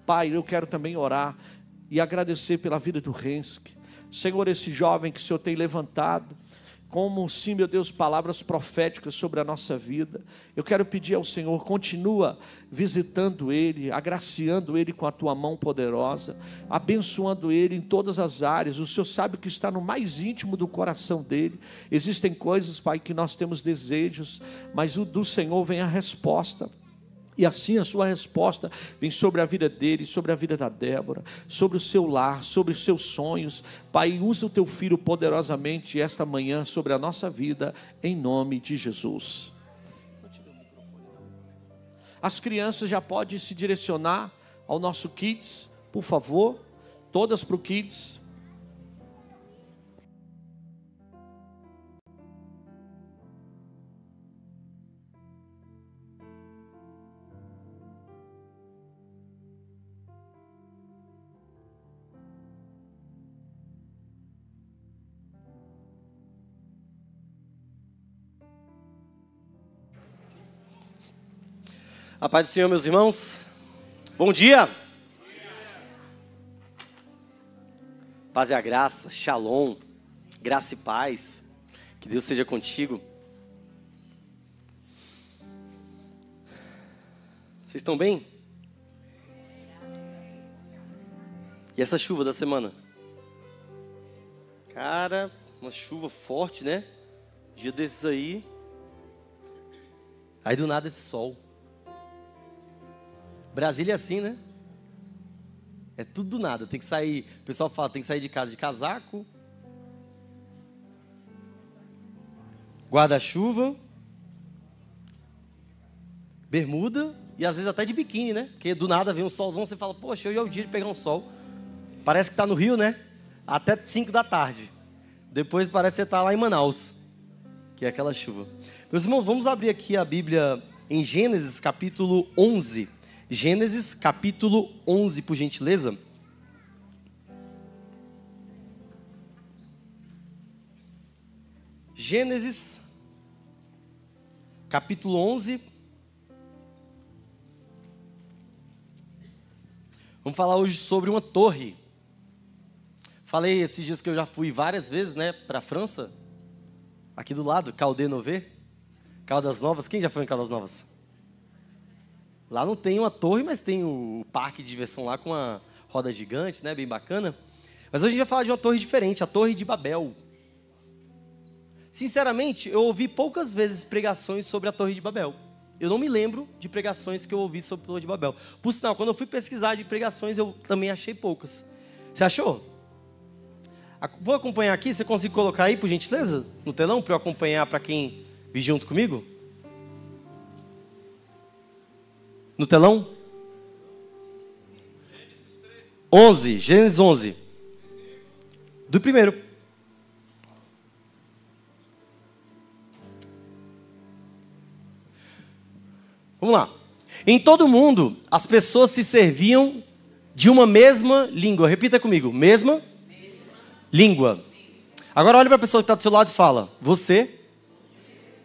Pai, eu quero também orar e agradecer pela vida do Renske. Senhor, esse jovem que o Senhor tem levantado, como sim, meu Deus, palavras proféticas sobre a nossa vida. Eu quero pedir ao Senhor, continua visitando ele, agraciando ele com a tua mão poderosa, abençoando ele em todas as áreas. O Senhor sabe o que está no mais íntimo do coração dele. Existem coisas, Pai, que nós temos desejos, mas do Senhor vem a resposta. E assim a sua resposta vem sobre a vida dele, sobre a vida da Débora, sobre o seu lar, sobre os seus sonhos. Pai, usa o teu filho poderosamente esta manhã sobre a nossa vida, em nome de Jesus. As crianças já podem se direcionar ao nosso Kids, por favor, todas para o Kids. A paz do Senhor, meus irmãos. Bom dia. Paz e a graça, shalom, graça e paz. Que Deus seja contigo. Vocês estão bem? E essa chuva da semana? Cara, uma chuva forte, né? Dia desses aí. Aí do nada esse sol. Brasília é assim, né? É tudo do nada, tem que sair, o pessoal fala, tem que sair de casa de casaco, guarda-chuva, bermuda e às vezes até de biquíni, né? Porque do nada vem um solzão, você fala, poxa, hoje é o dia de pegar um sol. Parece que tá no Rio, né? Até 5 da tarde. Depois parece que você tá lá em Manaus, que é aquela chuva. Meus irmãos, vamos abrir aqui a Bíblia em Gênesis capítulo 11. Gênesis capítulo 11, por gentileza. Gênesis capítulo 11. Vamos falar hoje sobre uma torre. Falei esses dias que eu já fui várias vezes, né, para a França. Aqui do lado, Calde Nové, Caldas Novas. Quem já foi em Caldas Novas? Lá não tem uma torre, mas tem o parque de diversão lá com uma roda gigante, né? Bem bacana. Mas hoje a gente vai falar de uma torre diferente, a Torre de Babel. Sinceramente, eu ouvi poucas vezes pregações sobre a Torre de Babel. Eu não me lembro de pregações que eu ouvi sobre a Torre de Babel. Por sinal, quando eu fui pesquisar de pregações, eu também achei poucas. Você achou? Vou acompanhar aqui, você consegue colocar aí, por gentileza, no telão, para eu acompanhar para quem vir junto comigo? No telão? 11, Gênesis 11. Do primeiro. Vamos lá. Em todo o mundo, as pessoas se serviam de uma mesma língua. Repita comigo. Mesma língua. Agora olha para a pessoa que está do seu lado e fala: você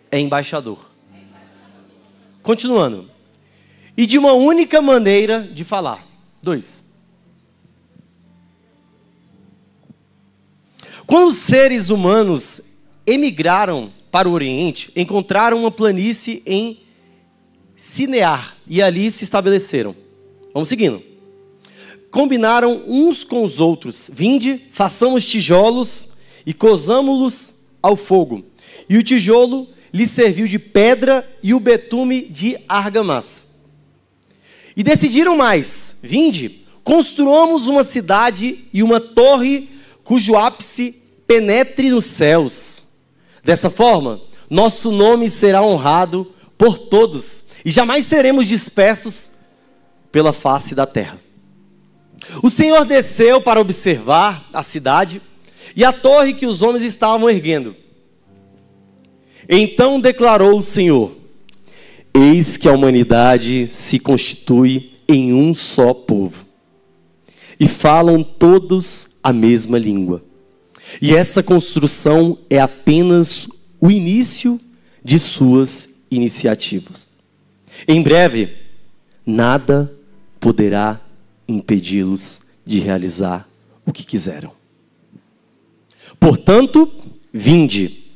é embaixador. Continuando. E de uma única maneira de falar. 2. Quando os seres humanos emigraram para o Oriente, encontraram uma planície em Sinear e ali se estabeleceram. Vamos seguindo. Combinaram uns com os outros. Vinde, façamos tijolos e cozamo-los ao fogo. E o tijolo lhe serviu de pedra e o betume de argamassa. E decidiram mais, vinde, construamos uma cidade e uma torre cujo ápice penetre nos céus. Dessa forma, nosso nome será honrado por todos e jamais seremos dispersos pela face da terra. O Senhor desceu para observar a cidade e a torre que os homens estavam erguendo. Então declarou o Senhor: eis que a humanidade se constitui em um só povo, e falam todos a mesma língua. E essa construção é apenas o início de suas iniciativas. Em breve, nada poderá impedi-los de realizar o que quiseram. Portanto, vinde,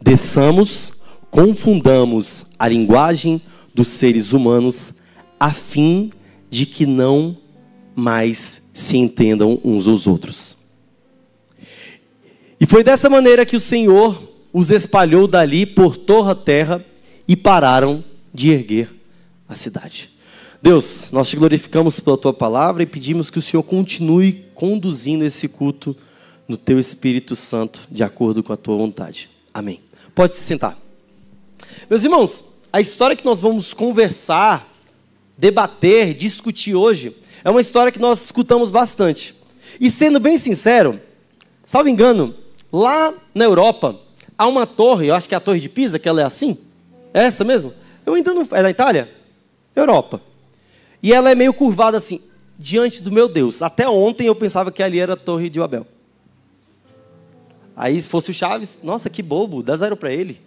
desçamos, confundamos a linguagem dos seres humanos, a fim de que não mais se entendam uns aos outros. E foi dessa maneira que o Senhor os espalhou dali por toda a terra e pararam de erguer a cidade. Deus, nós te glorificamos pela tua palavra e pedimos que o Senhor continue conduzindo esse culto no teu Espírito Santo, de acordo com a tua vontade. Amém. Pode se sentar. Meus irmãos, a história que nós vamos conversar, debater, discutir hoje, é uma história que nós escutamos bastante. E sendo bem sincero, salvo engano, lá na Europa, há uma torre, eu acho que é a Torre de Pisa, que ela é assim. É essa mesmo? Eu ainda não... É da Itália? Europa. E ela é meio curvada assim, diante do meu Deus. Até ontem eu pensava que ali era a Torre de Babel. Aí se fosse o Chaves, nossa, que bobo, dá 0 para ele.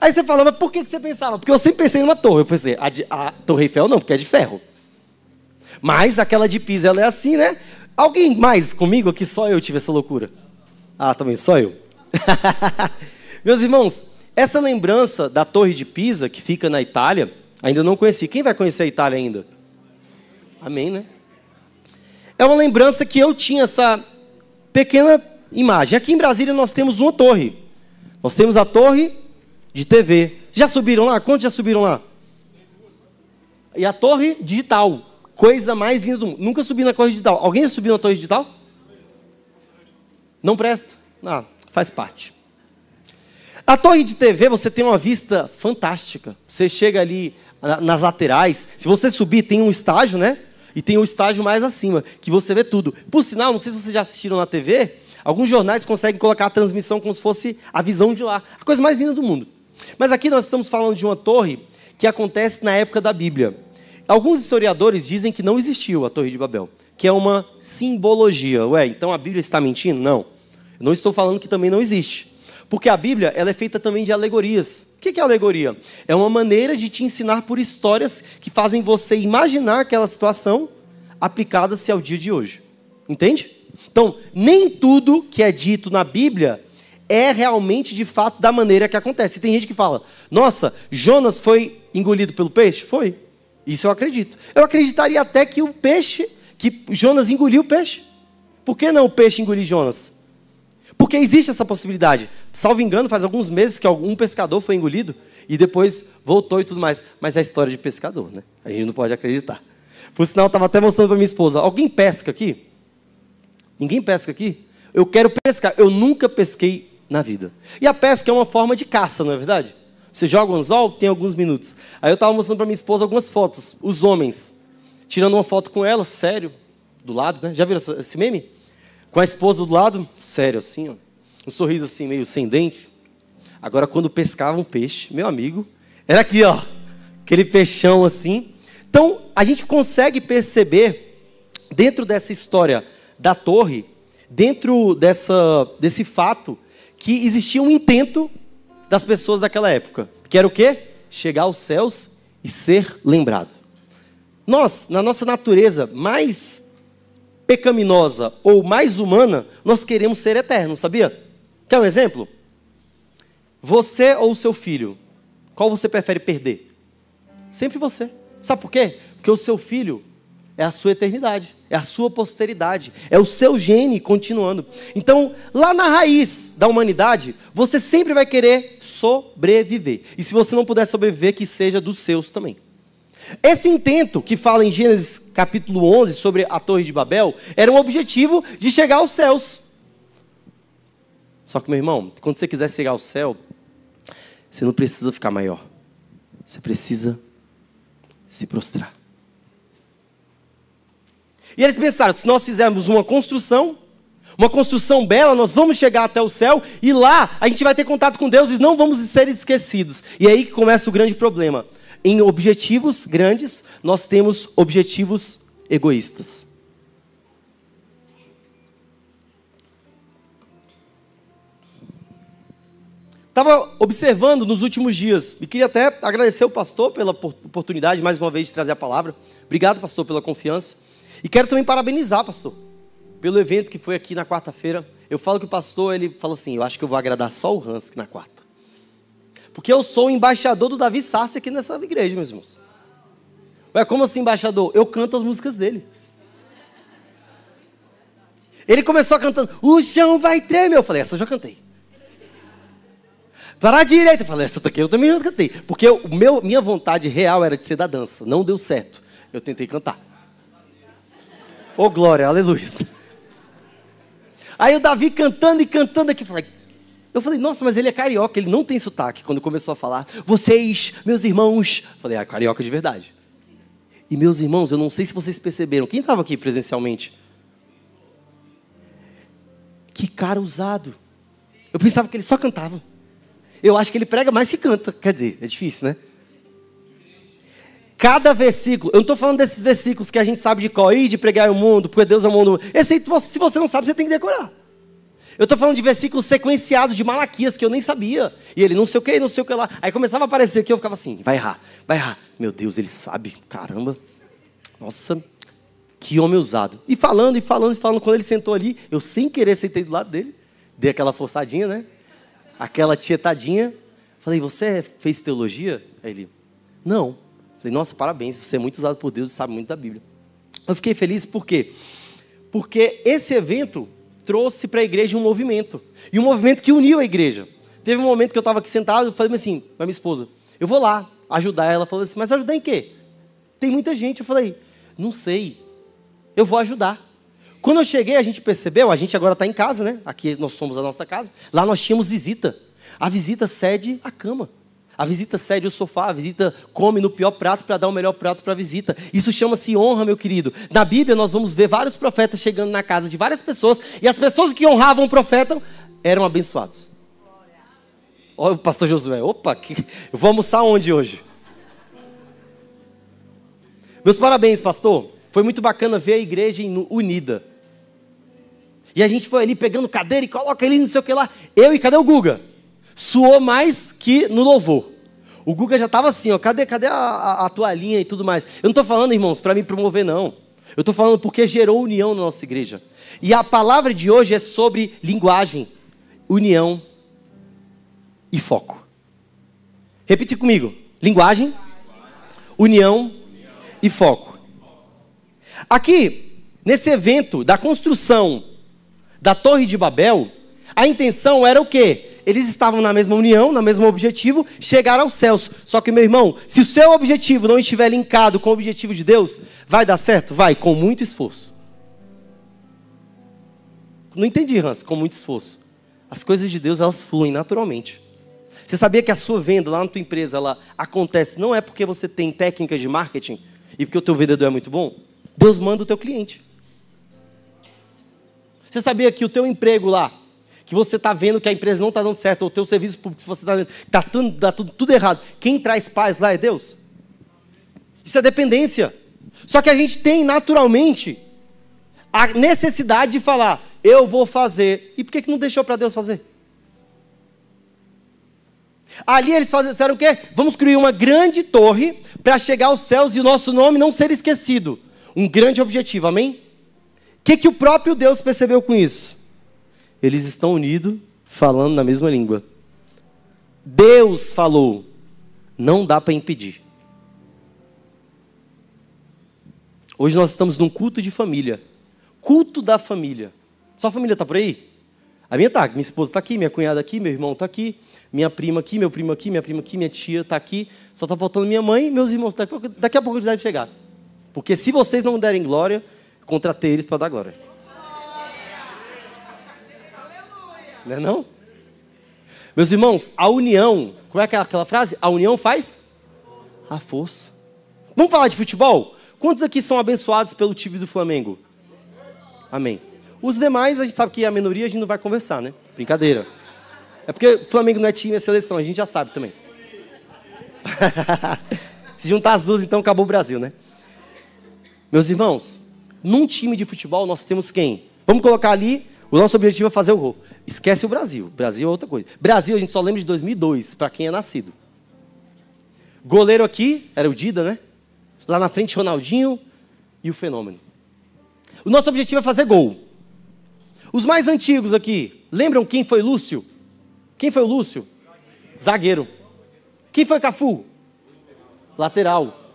Aí você fala, mas por que você pensava? Porque eu sempre pensei numa torre. Eu pensei, a Torre Eiffel não, porque é de ferro. Mas aquela de Pisa, ela é assim, né? Alguém mais comigo aqui? Só eu tive essa loucura. Ah, também só eu. Meus irmãos, essa lembrança da Torre de Pisa, que fica na Itália, ainda não conheci. Quem vai conhecer a Itália ainda? Amém, né? É uma lembrança que eu tinha essa pequena imagem. Aqui em Brasília nós temos uma torre. Nós temos a torre de TV. Já subiram lá? Quantos já subiram lá? E a torre digital. Coisa mais linda do mundo. Nunca subi na torre digital. Alguém já subiu na torre digital? Não presta? Ah, faz parte. A torre de TV, você tem uma vista fantástica. Você chega ali nas laterais. Se você subir, tem um estágio, né? E tem um estágio mais acima, que você vê tudo. Por sinal, não sei se vocês já assistiram na TV, alguns jornais conseguem colocar a transmissão como se fosse a visão de lá. A coisa mais linda do mundo. Mas aqui nós estamos falando de uma torre que acontece na época da Bíblia. Alguns historiadores dizem que não existiu a Torre de Babel, que é uma simbologia. Ué, então a Bíblia está mentindo? Não. Eu não estou falando que também não existe. Porque a Bíblia ela é feita também de alegorias. O que é alegoria? É uma maneira de te ensinar por histórias que fazem você imaginar aquela situação aplicada-se ao dia de hoje. Entende? Então, nem tudo que é dito na Bíblia é realmente, de fato, da maneira que acontece. E tem gente que fala, nossa, Jonas foi engolido pelo peixe? Foi. Isso eu acredito. Eu acreditaria até que que Jonas engoliu o peixe. Por que não o peixe engolir Jonas? Porque existe essa possibilidade. Salvo engano, faz alguns meses que algum pescador foi engolido e depois voltou e tudo mais. Mas é a história de pescador, né? A gente não pode acreditar. Por sinal, eu estava até mostrando para minha esposa. Alguém pesca aqui? Ninguém pesca aqui? Eu quero pescar. Eu nunca pesquei na vida. E a pesca é uma forma de caça, não é verdade? Você joga um anzol, tem alguns minutos. Aí eu estava mostrando para minha esposa algumas fotos. Os homens, tirando uma foto com ela, sério, do lado, né? Já viram esse meme? Com a esposa do lado, sério, assim, ó. Um sorriso assim, meio sem dente. Agora, quando pescava um peixe, meu amigo, era aqui, ó. Aquele peixão assim. Então, a gente consegue perceber, dentro dessa história da torre, dentro desse fato, que existia um intento das pessoas daquela época. Que era o quê? Chegar aos céus e ser lembrado. Nós, na nossa natureza mais pecaminosa ou mais humana, nós queremos ser eternos, sabia? Quer um exemplo? Você ou o seu filho, qual você prefere perder? Sempre você. Sabe por quê? Porque o seu filho é a sua eternidade, é a sua posteridade, é o seu gene continuando. Então, lá na raiz da humanidade, você sempre vai querer sobreviver. E se você não puder sobreviver, que seja dos seus também. Esse intento que fala em Gênesis capítulo 11 sobre a Torre de Babel, era um objetivo de chegar aos céus. Só que, meu irmão, quando você quiser chegar ao céu, você não precisa ficar maior. Você precisa se prostrar. E eles pensaram, se nós fizermos uma construção bela, nós vamos chegar até o céu, e lá a gente vai ter contato com Deus e não vamos ser esquecidos. E é aí que começa o grande problema. Em objetivos grandes, nós temos objetivos egoístas. estava observando nos últimos dias, e queria até agradecer o pastor pela oportunidade, mais uma vez, de trazer a palavra. Obrigado, pastor, pela confiança. E quero também parabenizar, pastor, pelo evento que foi aqui na quarta-feira. Eu falo que o pastor, ele falou assim, eu acho que eu vou agradar só o Hans na quarta. Porque eu sou o embaixador do Davi Sarce aqui nessa igreja, meus irmãos. Ué, como assim, embaixador? Eu canto as músicas dele. Ele começou cantando, o chão vai tremer. Eu falei, essa eu já cantei. Para a direita. Eu falei, essa daqui eu também já cantei. Porque minha vontade real era de ser da dança. Não deu certo. Eu tentei cantar. Ô, glória, aleluia. Aí o Davi cantando e cantando aqui. Eu falei, nossa, mas ele é carioca. Ele não tem sotaque. Quando começou a falar, vocês, meus irmãos. Eu falei, carioca de verdade. E meus irmãos, eu não sei se vocês perceberam. Quem estava aqui presencialmente? Que cara usado. Eu pensava que ele só cantava. Eu acho que ele prega mais que canta. Quer dizer, é difícil, né? Cada versículo, eu não estou falando desses versículos que a gente sabe de qual, de pregar o mundo, porque Deus é o mundo. Esse aí, se você não sabe, você tem que decorar. Eu estou falando de versículos sequenciados de Malaquias, que eu nem sabia. E ele não sei o que, não sei o que lá. Aí começava a aparecer aqui, eu ficava assim, vai errar. Meu Deus, ele sabe, caramba. Nossa, que homem usado. E falando, quando ele sentou ali, eu sem querer sentei do lado dele. Dei aquela forçadinha, né? Aquela tietadinha. Falei, você fez teologia? Aí ele, não. Falei, nossa, parabéns, você é muito usado por Deus e sabe muito da Bíblia. Eu fiquei feliz, por quê? Porque esse evento trouxe para a igreja um movimento. E um movimento que uniu a igreja. Teve um momento que eu estava aqui sentado, eu falei assim, para minha esposa, eu vou lá ajudar ela. Ela falou assim, mas ajudar em quê? Tem muita gente. Eu falei, não sei, eu vou ajudar. Quando eu cheguei, a gente percebeu, a gente agora está em casa, né? Aqui nós somos a nossa casa. Lá nós tínhamos visita. A visita cede a cama. A visita cede o sofá, a visita come no pior prato para dar o melhor prato para a visita. Isso chama-se honra, meu querido. Na Bíblia nós vamos ver vários profetas chegando na casa de várias pessoas, e as pessoas que honravam o profeta eram abençoados. Olha o pastor Josué, opa, eu vou almoçar onde hoje? Meus parabéns, pastor. Foi muito bacana ver a igreja unida. E a gente foi ali pegando cadeira e coloca ali não sei o que lá. Eu e cadê o Guga? Suou mais que no louvor. O Guga já estava assim, ó, cadê a toalhinha e tudo mais. Eu não estou falando, irmãos, para me promover, não. Eu estou falando porque gerou união na nossa igreja. E a palavra de hoje é sobre linguagem, união e foco. Repite comigo. Linguagem, união e foco. Aqui, nesse evento da construção da Torre de Babel, a intenção era o quê? Eles estavam na mesma união, no mesmo objetivo, chegar aos céus. Só que, meu irmão, se o seu objetivo não estiver linkado com o objetivo de Deus, vai dar certo? Vai, com muito esforço. Não entendi, Hans, com muito esforço. As coisas de Deus, elas fluem naturalmente. Você sabia que a sua venda lá na tua empresa, ela acontece, não é porque você tem técnicas de marketing e porque o teu vendedor é muito bom? Deus manda o teu cliente. Você sabia que o teu emprego lá, que você está vendo que a empresa não está dando certo, ou o teu serviço público, que você está vendo, está tudo errado, quem traz paz lá é Deus? Isso é dependência. Só que a gente tem naturalmente a necessidade de falar, eu vou fazer. E por que não deixou para Deus fazer? Ali eles fizeram o quê? Vamos construir uma grande torre para chegar aos céus e o nosso nome não ser esquecido. Um grande objetivo, amém? O que o próprio Deus percebeu com isso? Eles estão unidos, falando na mesma língua. Deus falou, não dá para impedir. Hoje nós estamos num culto de família. Culto da família. Sua família está por aí? A minha está. Minha esposa está aqui, minha cunhada aqui, meu irmão está aqui, minha prima aqui, meu primo aqui, minha prima aqui, minha tia está aqui. Só está faltando minha mãe e meus irmãos. Daqui a pouco eles devem chegar. Porque se vocês não derem glória, contratei eles para dar glória. Não é não? Meus irmãos, a união, como é aquela frase? A união faz a força. Vamos falar de futebol? Quantos aqui são abençoados pelo time do Flamengo? Amém. Os demais, a gente sabe que a minoria a gente não vai conversar, né? Brincadeira. É porque o Flamengo não é time, é seleção, a gente já sabe também. Se juntar as duas, então acabou o Brasil, né? Meus irmãos, num time de futebol nós temos quem? Vamos colocar ali, o nosso objetivo é fazer o gol. Esquece o Brasil. Brasil é outra coisa. Brasil a gente só lembra de 2002, para quem é nascido. Goleiro aqui, era o Dida, né? Lá na frente, Ronaldinho e o Fenômeno. O nosso objetivo é fazer gol. Os mais antigos aqui, lembram quem foi Lúcio? Quem foi o Lúcio? Zagueiro. Quem foi Cafu? Lateral.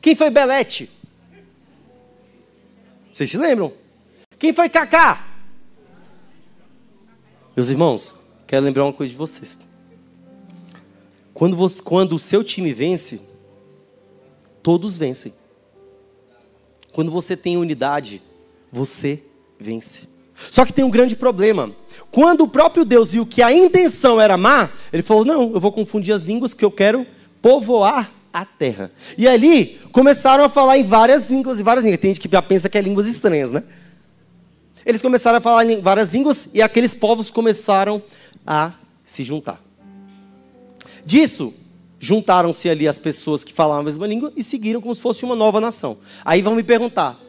Quem foi Belete? Vocês se lembram? Quem foi Kaká? Meus irmãos, quero lembrar uma coisa de vocês. Quando o seu time vence, todos vencem. Quando você tem unidade, você vence. Só que tem um grande problema. Quando o próprio Deus viu que a intenção era má, ele falou, não, eu vou confundir as línguas que eu quero povoar a terra. E ali, começaram a falar em várias línguas. Tem gente que já pensa que é línguas estranhas, né? Eles começaram a falar em várias línguas e aqueles povos começaram a se juntar. Disso, juntaram-se ali as pessoas que falavam a mesma língua e seguiram como se fosse uma nova nação. Aí vão me perguntar,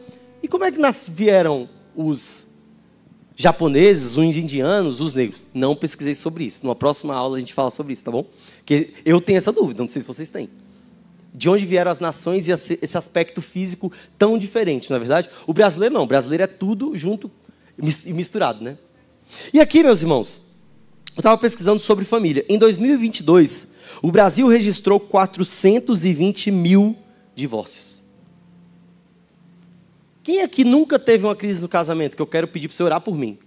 e como é que vieram os japoneses, os indianos, os negros? Não pesquisei sobre isso. Numa próxima aula a gente fala sobre isso, tá bom? Porque eu tenho essa dúvida, não sei se vocês têm. De onde vieram as nações e esse aspecto físico tão diferente, não é verdade? O brasileiro não, o brasileiro é tudo junto e misturado, né? E aqui, meus irmãos, eu estava pesquisando sobre família. Em 2022, o Brasil registrou 420 mil divórcios. Quem aqui nunca teve uma crise no casamento? Que eu quero pedir para você orar por mim.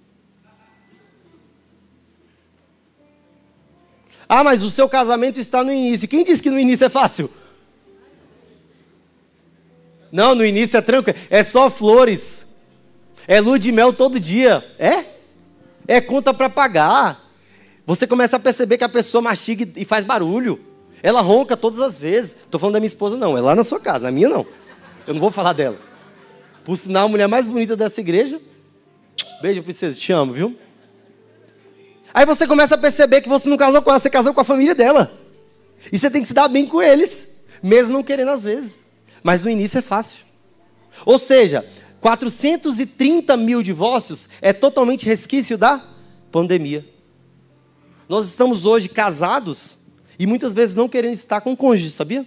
Ah, mas o seu casamento está no início. Quem disse que no início é fácil? Não, no início é tranquilo. É só flores. É lua de mel todo dia. É conta para pagar. Você começa a perceber que a pessoa mastiga e faz barulho. Ela ronca todas as vezes. Estou falando da minha esposa, não. É lá na sua casa, na minha não. Eu não vou falar dela. Por sinal, a mulher mais bonita dessa igreja. Beijo, princesa. Te amo, viu? Aí você começa a perceber que você não casou com ela, você casou com a família dela. E você tem que se dar bem com eles, mesmo não querendo às vezes. Mas no início é fácil. Ou seja, 430 mil divórcios é totalmente resquício da pandemia. Nós estamos hoje casados e muitas vezes não querendo estar com o cônjuge, sabia?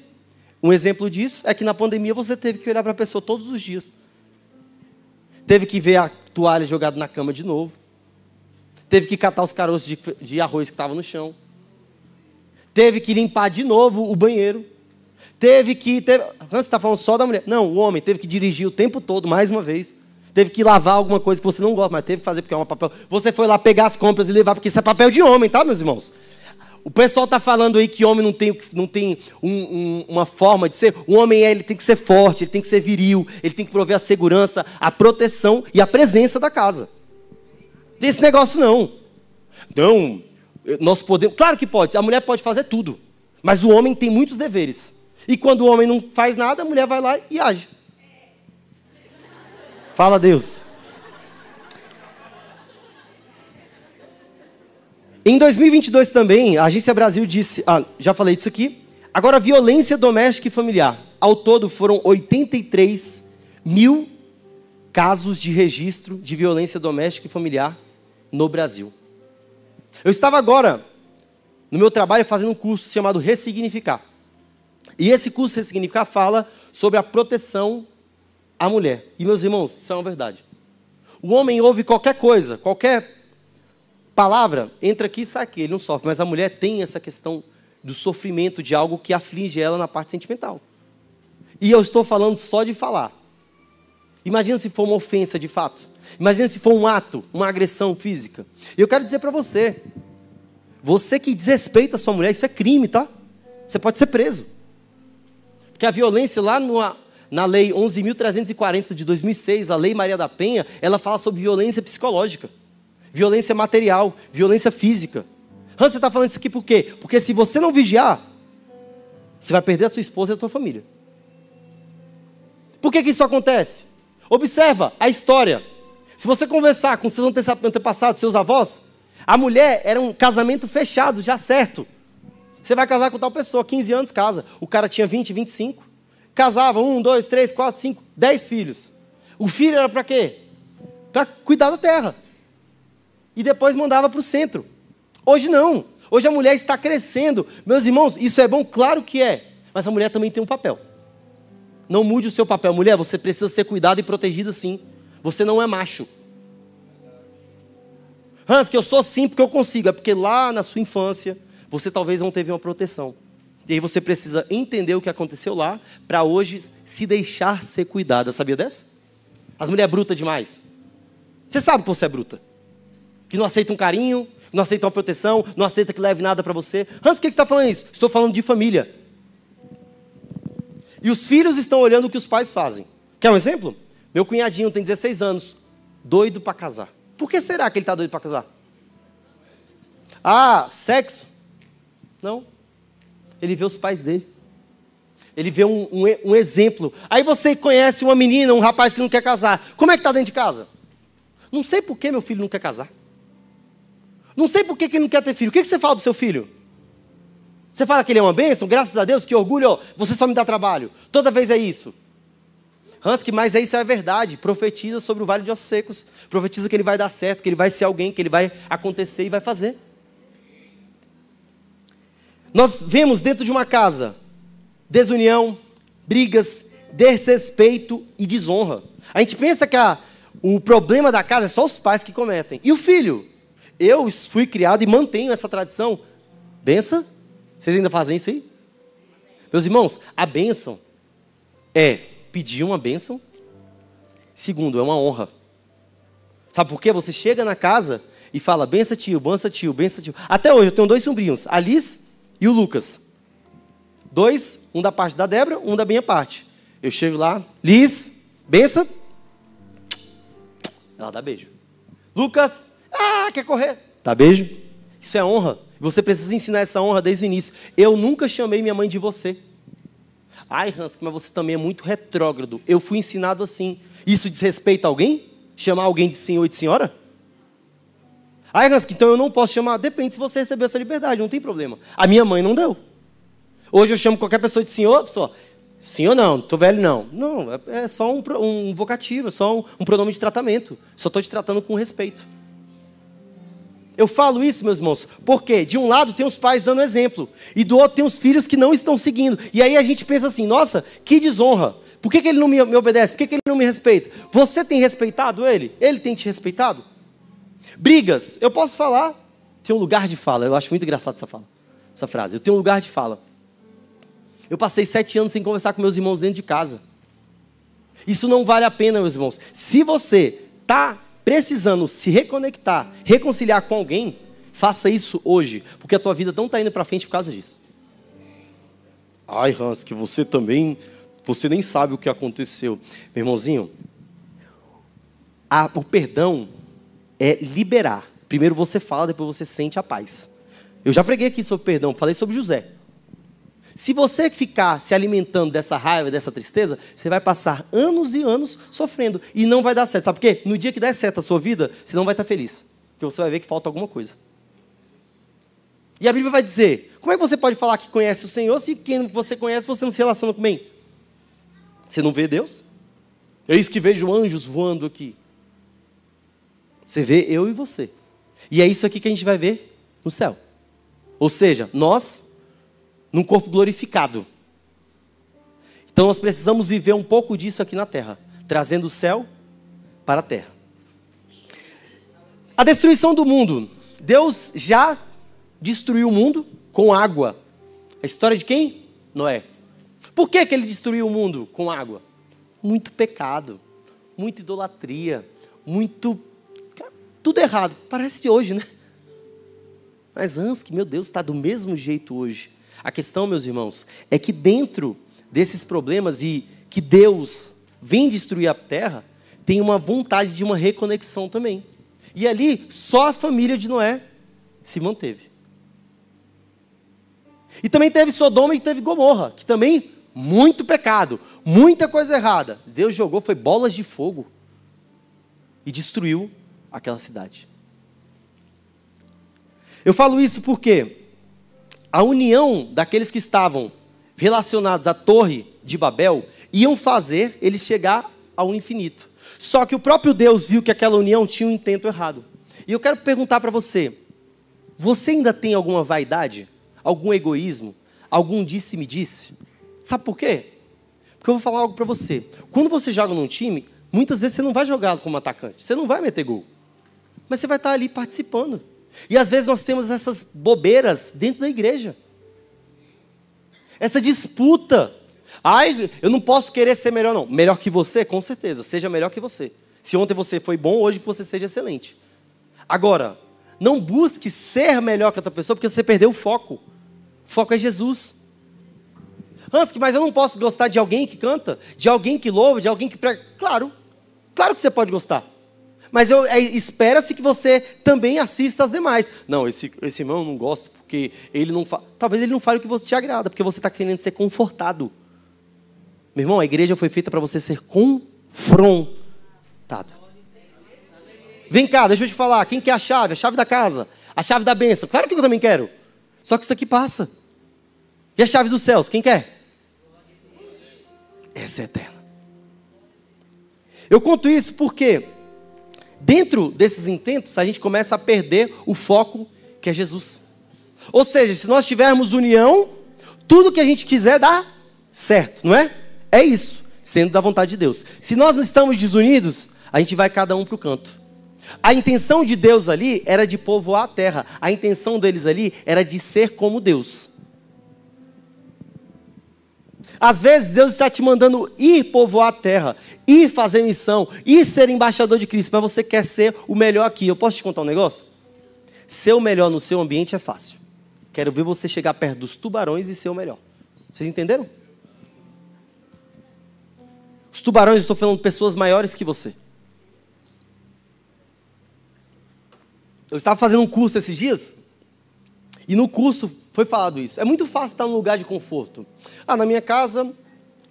Um exemplo disso é que na pandemia você teve que olhar para a pessoa todos os dias. Teve que ver a toalha jogada na cama de novo. Teve que catar os caroços de arroz que estavam no chão. Teve que limpar de novo o banheiro. Você está falando só da mulher? Não, o homem teve que dirigir o tempo todo, mais uma vez. Teve que lavar alguma coisa que você não gosta, mas teve que fazer porque é um papel. Você foi lá pegar as compras e levar, porque isso é papel de homem, tá, meus irmãos? O pessoal está falando aí que homem não tem uma forma de ser. O homem ele tem que ser forte, ele tem que ser viril, ele tem que prover a segurança, a proteção e a presença da casa. Não tem esse negócio não. Então, nós podemos... Claro que pode, a mulher pode fazer tudo, mas o homem tem muitos deveres. E quando o homem não faz nada, a mulher vai lá e age. Fala a Deus. Em 2022 também, a Agência Brasil disse... já falei disso aqui. Agora, violência doméstica e familiar. Ao todo, foram 83 mil casos de registro de violência doméstica e familiar no Brasil. Eu estava agora, no meu trabalho, fazendo um curso chamado Ressignificar. E esse curso Ressignificar fala sobre a proteção à mulher. E, meus irmãos, isso é uma verdade. O homem ouve qualquer coisa, qualquer palavra, entra aqui e sai aqui, ele não sofre. Mas a mulher tem essa questão do sofrimento de algo que aflige ela na parte sentimental. E eu estou falando só de falar. Imagina se for uma ofensa de fato. Imagina se for um ato, uma agressão física. E eu quero dizer para você, você que desrespeita a sua mulher, isso é crime, tá? Você pode ser preso. Porque a violência lá na lei 11.340 de 2006, a lei Maria da Penha, ela fala sobre violência psicológica, violência material, violência física. Hans, você está falando isso aqui por quê? Porque se você não vigiar, você vai perder a sua esposa e a sua família. Por que isso acontece? Observa a história. Se você conversar com seus antepassados, seus avós, a mulher era um casamento fechado, já certo. Você vai casar com tal pessoa, 15 anos, casa. O cara tinha 20, 25. Casava, 1, 2, 3, 4, 5, 10 filhos. O filho era para quê? Para cuidar da terra. e depois mandava para o centro. Hoje não. Hoje a mulher está crescendo. Meus irmãos, isso é bom? Claro que é. Mas a mulher também tem um papel. Não mude o seu papel. Mulher, você precisa ser cuidada e protegida sim. Você não é macho. Hans, que eu sou sim porque eu consigo. É porque lá na sua infância, você talvez não teve uma proteção. E aí você precisa entender o que aconteceu lá, para hoje se deixar ser cuidada. Sabia dessa? As mulheres brutas demais. Você sabe que você é bruta. Que não aceita um carinho, não aceita uma proteção, não aceita que leve nada para você. Hans, por que você está falando isso? Estou falando de família. E os filhos estão olhando o que os pais fazem. Quer um exemplo? Meu cunhadinho tem 16 anos, doido para casar. Por que será que ele está doido para casar? Ah, sexo? Não. Ele vê os pais dele. Ele vê um exemplo. Aí você conhece uma menina, um rapaz que não quer casar. Como é que está dentro de casa? Não sei por que meu filho não quer casar. Não sei por que ele não quer ter filho. O que você fala para o seu filho? Você fala que ele é uma bênção? Graças a Deus, que orgulho. Você só me dá trabalho. Toda vez é isso. Hansky, mas isso é verdade. Profetiza sobre o Vale de Ossos Secos. Profetiza que ele vai dar certo, que ele vai ser alguém, que ele vai acontecer e vai fazer. Nós vemos dentro de uma casa desunião, brigas, desrespeito e desonra. A gente pensa que o problema da casa é só os pais que cometem. E o filho? Eu fui criado e mantenho essa tradição. Benção? Vocês ainda fazem isso aí? Meus irmãos, a bênção é pedir uma bênção. Segundo, é uma honra. Sabe por quê? Você chega na casa e fala, benção tio, benção tio, benção tio. Até hoje eu tenho 2 sobrinhos, a Liz e o Lucas. 2, um da parte da Débora, um da minha parte. Eu chego lá, Liz, benção. Ela dá beijo. Lucas, quer correr? Dá beijo. Isso é honra. Você precisa ensinar essa honra desde o início. Eu nunca chamei minha mãe de você. Ai, Hansky, mas você também é muito retrógrado. Eu fui ensinado assim. Isso desrespeita alguém? Chamar alguém de senhor e de senhora? Ai, Hansky, então eu não posso chamar. Depende se você recebeu essa liberdade, não tem problema. A minha mãe não deu. Hoje eu chamo qualquer pessoa de senhor, pessoa, senhor não, tô velho não. Não, é só um vocativo, é só um pronome de tratamento. Só estou te tratando com respeito. Eu falo isso, meus irmãos, porque de um lado tem os pais dando exemplo, e do outro tem os filhos que não estão seguindo. E aí a gente pensa assim, nossa, que desonra. Por que ele não me obedece? Por que ele não me respeita? Você tem respeitado ele? Ele tem te respeitado? Brigas, eu posso falar, tem um lugar de fala. Eu acho muito engraçado essa frase. Eu tenho um lugar de fala. Eu passei 7 anos sem conversar com meus irmãos dentro de casa. Isso não vale a pena, meus irmãos. Se você está precisando se reconectar, reconciliar com alguém, faça isso hoje, porque a tua vida não está indo para frente por causa disso. Ai, Hansky, você nem sabe o que aconteceu. Meu irmãozinho, o perdão é liberar. Primeiro você fala, depois você sente a paz. Eu já preguei aqui sobre perdão, falei sobre José. Se você ficar se alimentando dessa raiva, dessa tristeza, você vai passar anos e anos sofrendo e não vai dar certo. Sabe por quê? No dia que der certo a sua vida, você não vai estar feliz. Porque você vai ver que falta alguma coisa. E a Bíblia vai dizer, como é que você pode falar que conhece o Senhor se quem você conhece, você não se relaciona com bem? Você não vê Deus? Eis que vejo anjos voando aqui. Você vê eu e você. E é isso aqui que a gente vai ver no céu. Ou seja, nós num corpo glorificado. Então nós precisamos viver um pouco disso aqui na terra, trazendo o céu para a terra. A destruição do mundo. Deus já destruiu o mundo com água. A história de quem? Noé. Por que ele destruiu o mundo com água? Muito pecado, muita idolatria, tudo errado. Parece hoje, né? Mas Hansky, meu Deus, está do mesmo jeito hoje. A questão, meus irmãos, é que dentro desses problemas e que Deus vem destruir a terra, tem uma vontade de uma reconexão também. E ali, só a família de Noé se manteve. E também teve Sodoma e teve Gomorra, que também, muito pecado, muita coisa errada. Deus jogou, foi bolas de fogo e destruiu aquela cidade. Eu falo isso porque a união daqueles que estavam relacionados à Torre de Babel iam fazer eles chegar ao infinito. Só que o próprio Deus viu que aquela união tinha um intento errado. E eu quero perguntar para você, você ainda tem alguma vaidade? Algum egoísmo? Algum disse-me-disse? Sabe por quê? Porque eu vou falar algo para você. Quando você joga num time, muitas vezes você não vai jogar como atacante. Você não vai meter gol. Mas você vai estar ali participando. E às vezes nós temos essas bobeiras dentro da igreja. Essa disputa. Ai, eu não posso querer ser melhor, não. Melhor que você, com certeza. Seja melhor que você. Se ontem você foi bom, hoje você seja excelente. Agora, não busque ser melhor que outra pessoa, porque você perdeu o foco. O foco é Jesus. Hansky, mas eu não posso gostar de alguém que canta, de alguém que louva, de alguém que prega. Claro que você pode gostar. Mas espera-se que você também assista as demais. Não, esse irmão eu não gosto, porque ele não fala. Talvez ele não fale o que você te agrada, porque você está querendo ser confortado. Meu irmão, a igreja foi feita para você ser confrontado. Vem cá, deixa eu te falar, quem quer a chave da casa, a chave da bênção? Claro que eu também quero. Só que isso aqui passa. E a chave dos céus, quem quer? Essa é eterna. Eu conto isso porque dentro desses intentos a gente começa a perder o foco que é Jesus. Ou seja, se nós tivermos união, tudo que a gente quiser dá certo, não é? É isso, sendo da vontade de Deus. Se nós não estamos desunidos, a gente vai cada um para o canto. A intenção de Deus ali era de povoar a terra. A intenção deles ali era de ser como Deus. Às vezes Deus está te mandando ir povoar a terra, ir fazer missão, ir ser embaixador de Cristo, mas você quer ser o melhor aqui. Eu posso te contar um negócio? Ser o melhor no seu ambiente é fácil. Quero ver você chegar perto dos tubarões e ser o melhor. Vocês entenderam? Os tubarões, estou falando de pessoas maiores que você. Eu estava fazendo um curso esses dias, e no curso foi falado isso. É muito fácil estar num lugar de conforto. Na minha casa,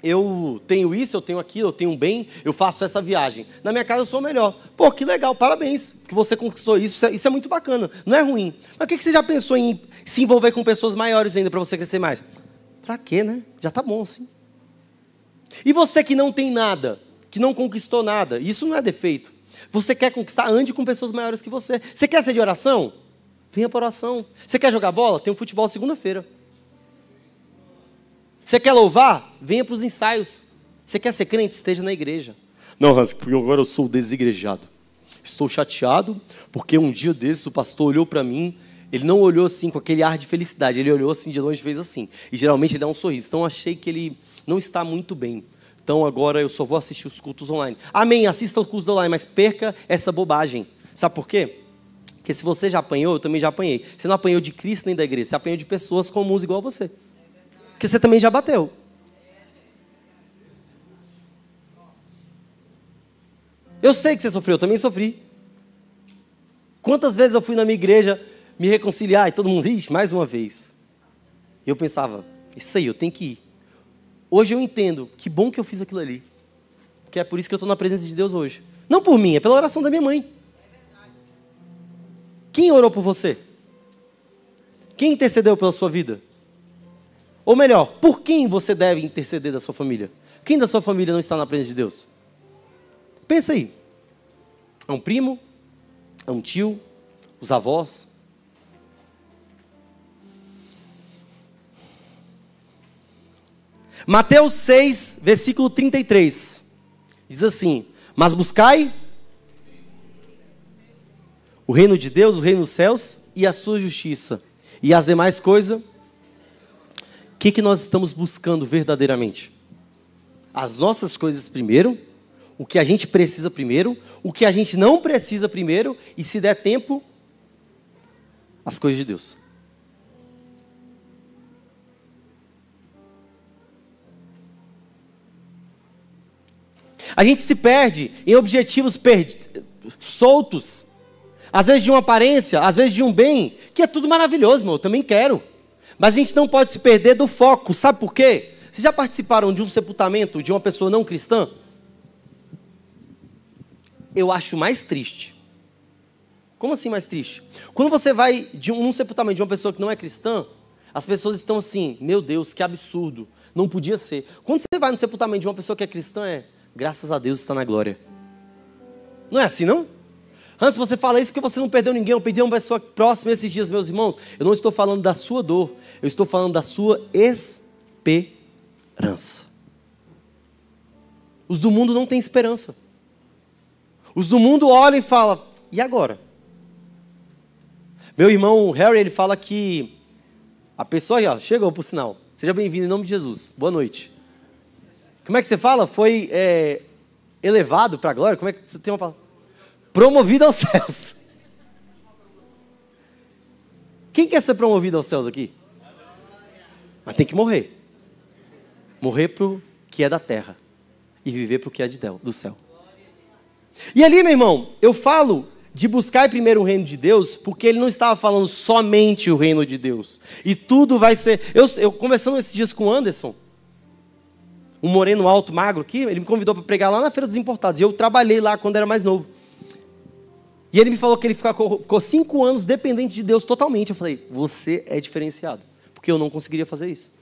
eu tenho isso, eu tenho aquilo, eu tenho um bem, eu faço essa viagem. Na minha casa eu sou o melhor. Pô, que legal, parabéns, que você conquistou isso, isso é muito bacana, não é ruim. Mas o que você já pensou em se envolver com pessoas maiores ainda para você crescer mais? Pra quê, né? Já tá bom assim. E você que não tem nada, que não conquistou nada, isso não é defeito. Você quer conquistar, ande com pessoas maiores que você. Você quer ser de oração? Venha para oração. Você quer jogar bola? Tem um futebol segunda-feira. Você quer louvar? Venha para os ensaios. Você quer ser crente? Esteja na igreja. Não, Hansky, porque agora eu sou desigrejado. Estou chateado, porque um dia desses o pastor olhou para mim, ele não olhou assim com aquele ar de felicidade, ele olhou assim de longe e fez assim. E geralmente ele dá um sorriso. Então eu achei que ele não está muito bem. Então agora eu só vou assistir os cultos online. Amém, assista os cultos online, mas perca essa bobagem. Sabe por quê? Porque se você já apanhou, eu também já apanhei. Você não apanhou de Cristo nem da igreja, você apanhou de pessoas comuns igual a você. Porque você também já bateu. Eu sei que você sofreu, eu também sofri. Quantas vezes eu fui na minha igreja me reconciliar e todo mundo, mais uma vez. E eu pensava, isso aí, eu tenho que ir. Hoje eu entendo, que bom que eu fiz aquilo ali. Porque é por isso que eu estou na presença de Deus hoje. Não por mim, é pela oração da minha mãe. Quem orou por você? Quem intercedeu pela sua vida? Ou melhor, por quem você deve interceder da sua família? Quem da sua família não está na presença de Deus? Pensa aí. É um primo? É um tio? Os avós? Mateus 6, versículo 33. Diz assim: mas buscai o reino de Deus, o reino dos céus e a sua justiça. E as demais coisas, o que nós estamos buscando verdadeiramente? As nossas coisas primeiro, o que a gente precisa primeiro, o que a gente não precisa primeiro, e se der tempo, as coisas de Deus. A gente se perde em objetivos soltos, às vezes de uma aparência, às vezes de um bem, que é tudo maravilhoso, irmão, eu também quero. Mas a gente não pode se perder do foco, sabe por quê? Vocês já participaram de um sepultamento de uma pessoa não cristã? Eu acho mais triste. Como assim mais triste? Quando você vai de um sepultamento de uma pessoa que não é cristã, as pessoas estão assim, meu Deus, que absurdo, não podia ser. Quando você vai no sepultamento de uma pessoa que é cristã, graças a Deus está na glória. Não é assim, não? Hans, você fala isso porque você não perdeu ninguém, eu perdi uma pessoa próxima esses dias, meus irmãos. Eu não estou falando da sua dor, eu estou falando da sua esperança. Os do mundo não têm esperança. Os do mundo olham e falam, e agora? Meu irmão Harry, ele fala que a pessoa, ó, chegou por sinal. Seja bem-vindo em nome de Jesus. Boa noite. Como é que você fala? Foi elevado para a glória? Como é que você tem uma palavra? Promovido aos céus. Quem quer ser promovido aos céus aqui? Mas tem que morrer. Morrer para o que é da terra. E viver para o que é do céu. E ali, meu irmão, eu falo de buscar primeiro o reino de Deus, porque ele não estava falando somente o reino de Deus. E tudo vai ser... Eu conversando esses dias com o Anderson, um moreno alto, magro aqui, ele me convidou para pregar lá na Feira dos Importados. E eu trabalhei lá quando era mais novo. E ele me falou que ele ficou 5 anos dependente de Deus totalmente. Eu falei, você é diferenciado, porque eu não conseguiria fazer isso.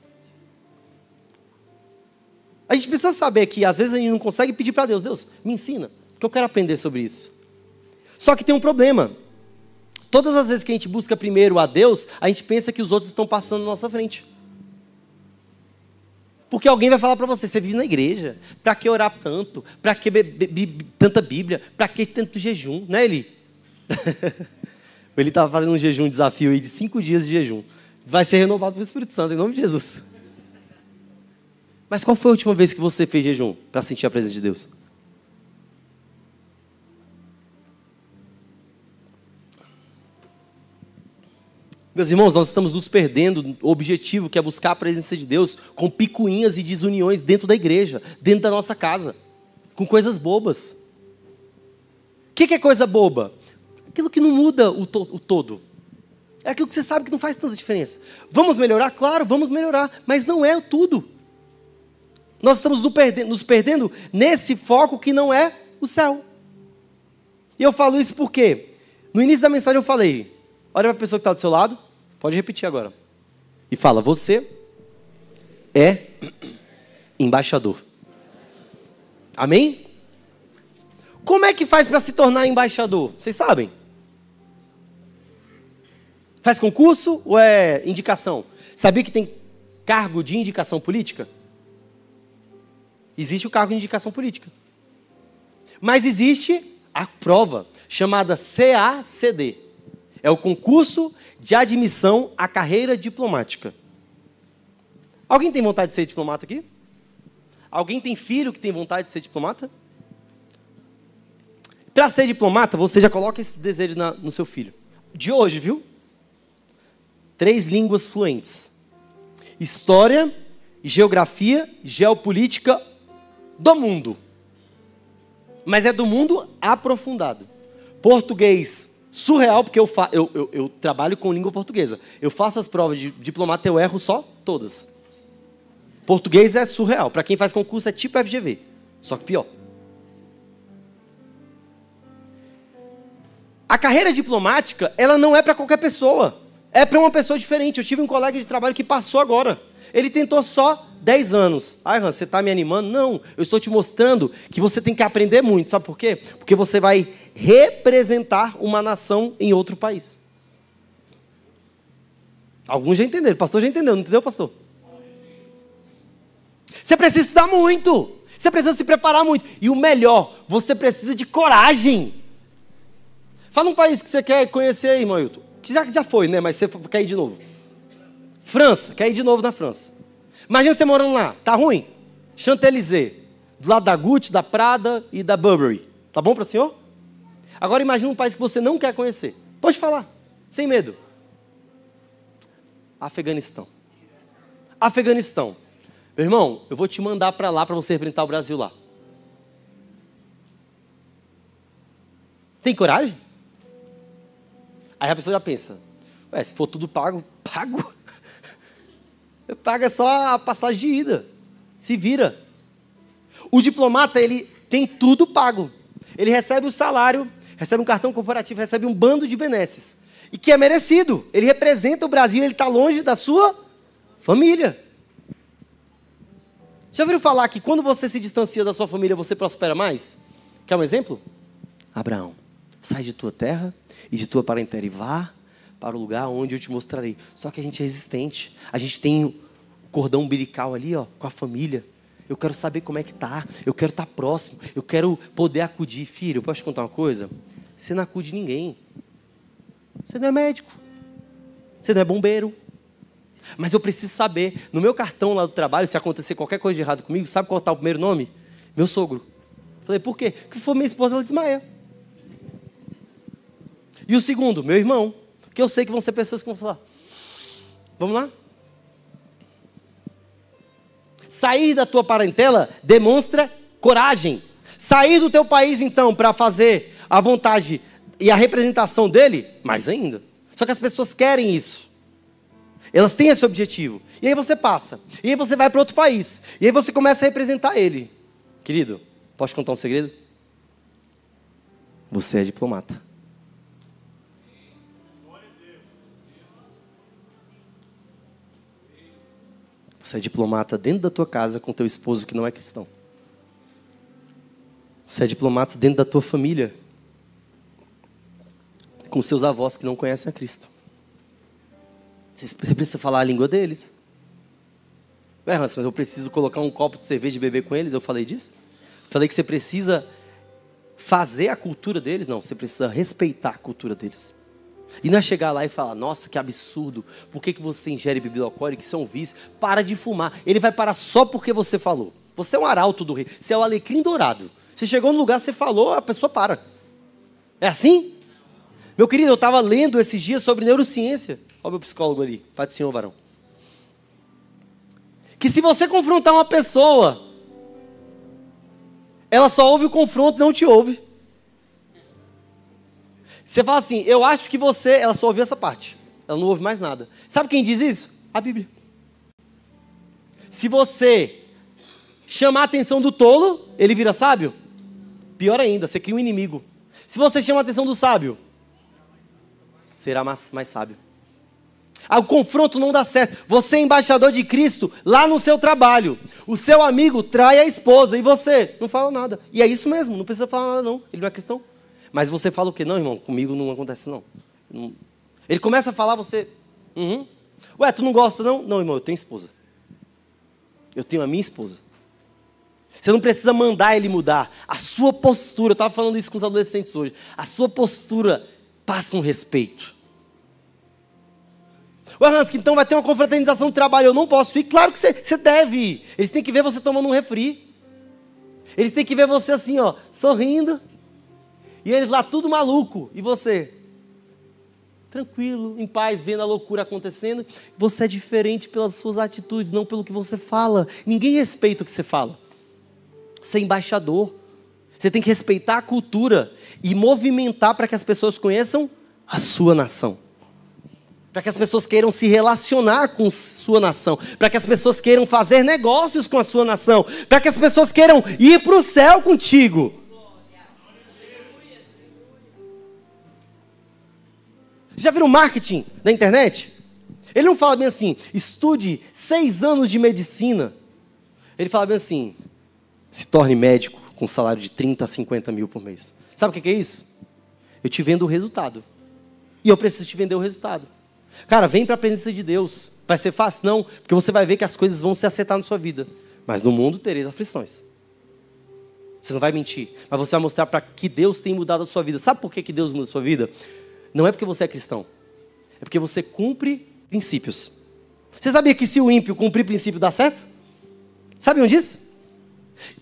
A gente precisa saber que às vezes a gente não consegue pedir para Deus, Deus, me ensina, porque eu quero aprender sobre isso. Só que tem um problema. Todas as vezes que a gente busca primeiro a Deus, a gente pensa que os outros estão passando na nossa frente. Porque alguém vai falar para você, você vive na igreja, para que orar tanto? Para que tanta Bíblia? Para que tanto jejum? Né, Eli? Ele estava fazendo um jejum, desafio aí de 5 dias de jejum. Vai ser renovado pelo Espírito Santo, em nome de Jesus. Mas qual foi a última vez que você fez jejum para sentir a presença de Deus? Meus irmãos, nós estamos nos perdendo o objetivo que é buscar a presença de Deus com picuinhas e desuniões dentro da igreja, dentro da nossa casa, com coisas bobas. O que é coisa boba? Aquilo que não muda o todo. É aquilo que você sabe que não faz tanta diferença. Vamos melhorar? Claro, vamos melhorar, mas não é tudo. Nós estamos nos perdendo nesse foco que não é o céu. E eu falo isso porque, no início da mensagem eu falei, olha para a pessoa que está do seu lado, pode repetir agora. E fala, você é embaixador. Amém? Como é que faz para se tornar embaixador? Vocês sabem? Faz concurso ou é indicação? Sabia que tem cargo de indicação política? Existe o cargo de indicação política. Mas existe a prova, chamada CACD. É o concurso de admissão à carreira diplomática. Alguém tem vontade de ser diplomata aqui? Alguém tem filho que tem vontade de ser diplomata? Para ser diplomata, você já coloca esse desejo no seu filho. De hoje, viu? 3 línguas fluentes. História, geografia, geopolítica do mundo. Mas é do mundo aprofundado. Português surreal, porque eu trabalho com língua portuguesa. Eu faço as provas de diplomata, eu erro só todas. Português é surreal. Para quem faz concurso é tipo FGV, só que pior. A carreira diplomática, ela não é para qualquer pessoa. É para uma pessoa diferente. Eu tive um colega de trabalho que passou agora. Ele tentou só 10 anos. Ai, Hans, você está me animando? Não, eu estou te mostrando que você tem que aprender muito. Sabe por quê? Porque você vai representar uma nação em outro país. Alguns já entenderam. O pastor já entendeu, não entendeu, pastor? Você precisa estudar muito. Você precisa se preparar muito. E o melhor, você precisa de coragem. Fala um país que você quer conhecer aí, irmão Hilton. Que já foi, né? Mas você quer ir de novo. França, quer ir de novo na França. Imagina você morando lá, tá ruim? Champs-Élysées, do lado da Gucci, da Prada e da Burberry. Tá bom para o senhor? Agora imagina um país que você não quer conhecer. Pode falar, sem medo. Afeganistão. Afeganistão. Meu irmão, eu vou te mandar para lá para você representar o Brasil lá. Tem coragem? Aí a pessoa já pensa, se for tudo pago, pago? Paga só a passagem de ida. Se vira. O diplomata, ele tem tudo pago. Ele recebe o salário, recebe um cartão corporativo, recebe um bando de benesses. E que é merecido. Ele representa o Brasil, ele está longe da sua família. Já ouviram falar que quando você se distancia da sua família, você prospera mais? Quer um exemplo? Abraão. sai de tua terra e de tua parentela e vá para o lugar onde eu te mostrarei. Só que a gente é resistente. A gente tem o cordão umbilical ali, ó, com a família. Eu quero saber como é que tá. Eu quero estar próximo. Eu quero poder acudir. Filho, eu posso te contar uma coisa? Você não acude ninguém. Você não é médico. Você não é bombeiro. Mas eu preciso saber. No meu cartão lá do trabalho, se acontecer qualquer coisa de errado comigo, sabe qual está o primeiro nome? Meu sogro. Falei, por quê? Porque for minha esposa, ela desmaia. E o segundo, meu irmão. Porque eu sei que vão ser pessoas que vão falar, vamos lá? Sair da tua parentela demonstra coragem. Sair do teu país, então, para fazer a vontade e a representação dele, mais ainda. Só que as pessoas querem isso. Elas têm esse objetivo. E aí você passa. E aí você vai para outro país. E aí você começa a representar ele. Querido, posso te contar um segredo? Você é diplomata. Você é diplomata dentro da tua casa com teu esposo que não é cristão. Você é diplomata dentro da tua família com seus avós que não conhecem a Cristo. Você precisa falar a língua deles. Ué, mas eu preciso colocar um copo de cerveja e beber com eles? Eu falei disso? Falei que você precisa fazer a cultura deles? Não, você precisa respeitar a cultura deles. E não é chegar lá e falar, nossa, que absurdo, por que você ingere bebida alcoólica, isso é um vício, para de fumar. Ele vai parar só porque você falou. Você é um arauto do rei, você é o alecrim dourado. Você chegou no lugar, você falou, a pessoa para. É assim? Meu querido, eu estava lendo esses dias sobre neurociência. Olha o meu psicólogo ali, Pai do Senhor, varão. Que se você confrontar uma pessoa, ela só ouve o confronto, não te ouve. Você fala assim, eu acho que você... Ela só ouviu essa parte. Ela não ouve mais nada. Sabe quem diz isso? A Bíblia. Se você chamar a atenção do tolo, ele vira sábio? Pior ainda, você cria um inimigo. Se você chama a atenção do sábio, será mais sábio. O confronto não dá certo. Você é embaixador de Cristo lá no seu trabalho. O seu amigo trai a esposa e você não fala nada. E é isso mesmo, não precisa falar nada não. Ele não é cristão. Mas você fala o quê? Não, irmão, comigo não acontece não. Ele começa a falar, você... Ué, tu não gosta não? Não, irmão, eu tenho esposa. Eu tenho a minha esposa. Você não precisa mandar ele mudar. A sua postura, eu estava falando isso com os adolescentes hoje. A sua postura passa um respeito. Ué, Hansky, então vai ter uma confraternização de trabalho, eu não posso ir? Claro que você deve ir. Eles têm que ver você tomando um refri. Eles têm que ver você assim, ó, sorrindo. E eles lá tudo maluco. E você? Tranquilo, em paz, vendo a loucura acontecendo. Você é diferente pelas suas atitudes, não pelo que você fala. Ninguém respeita o que você fala. Você é embaixador. Você tem que respeitar a cultura e movimentar para que as pessoas conheçam a sua nação. Para que as pessoas queiram se relacionar com sua nação. Para que as pessoas queiram fazer negócios com a sua nação. Para que as pessoas queiram ir para o céu contigo. Já viram marketing na internet? Ele não fala bem assim, estude 6 anos de medicina. Ele fala bem assim, se torne médico com salário de 30 a 50 mil por mês. Sabe o que é isso? Eu te vendo o resultado. E eu preciso te vender o resultado. Cara, vem para a presença de Deus. Vai ser fácil? Não, porque você vai ver que as coisas vão se acertar na sua vida. Mas no mundo tereis aflições. Você não vai mentir, mas você vai mostrar para que Deus tem mudado a sua vida. Sabe por que Deus muda a sua vida? Não é porque você é cristão. É porque você cumpre princípios. Você sabia que se o ímpio cumprir princípio dá certo? Sabiam disso?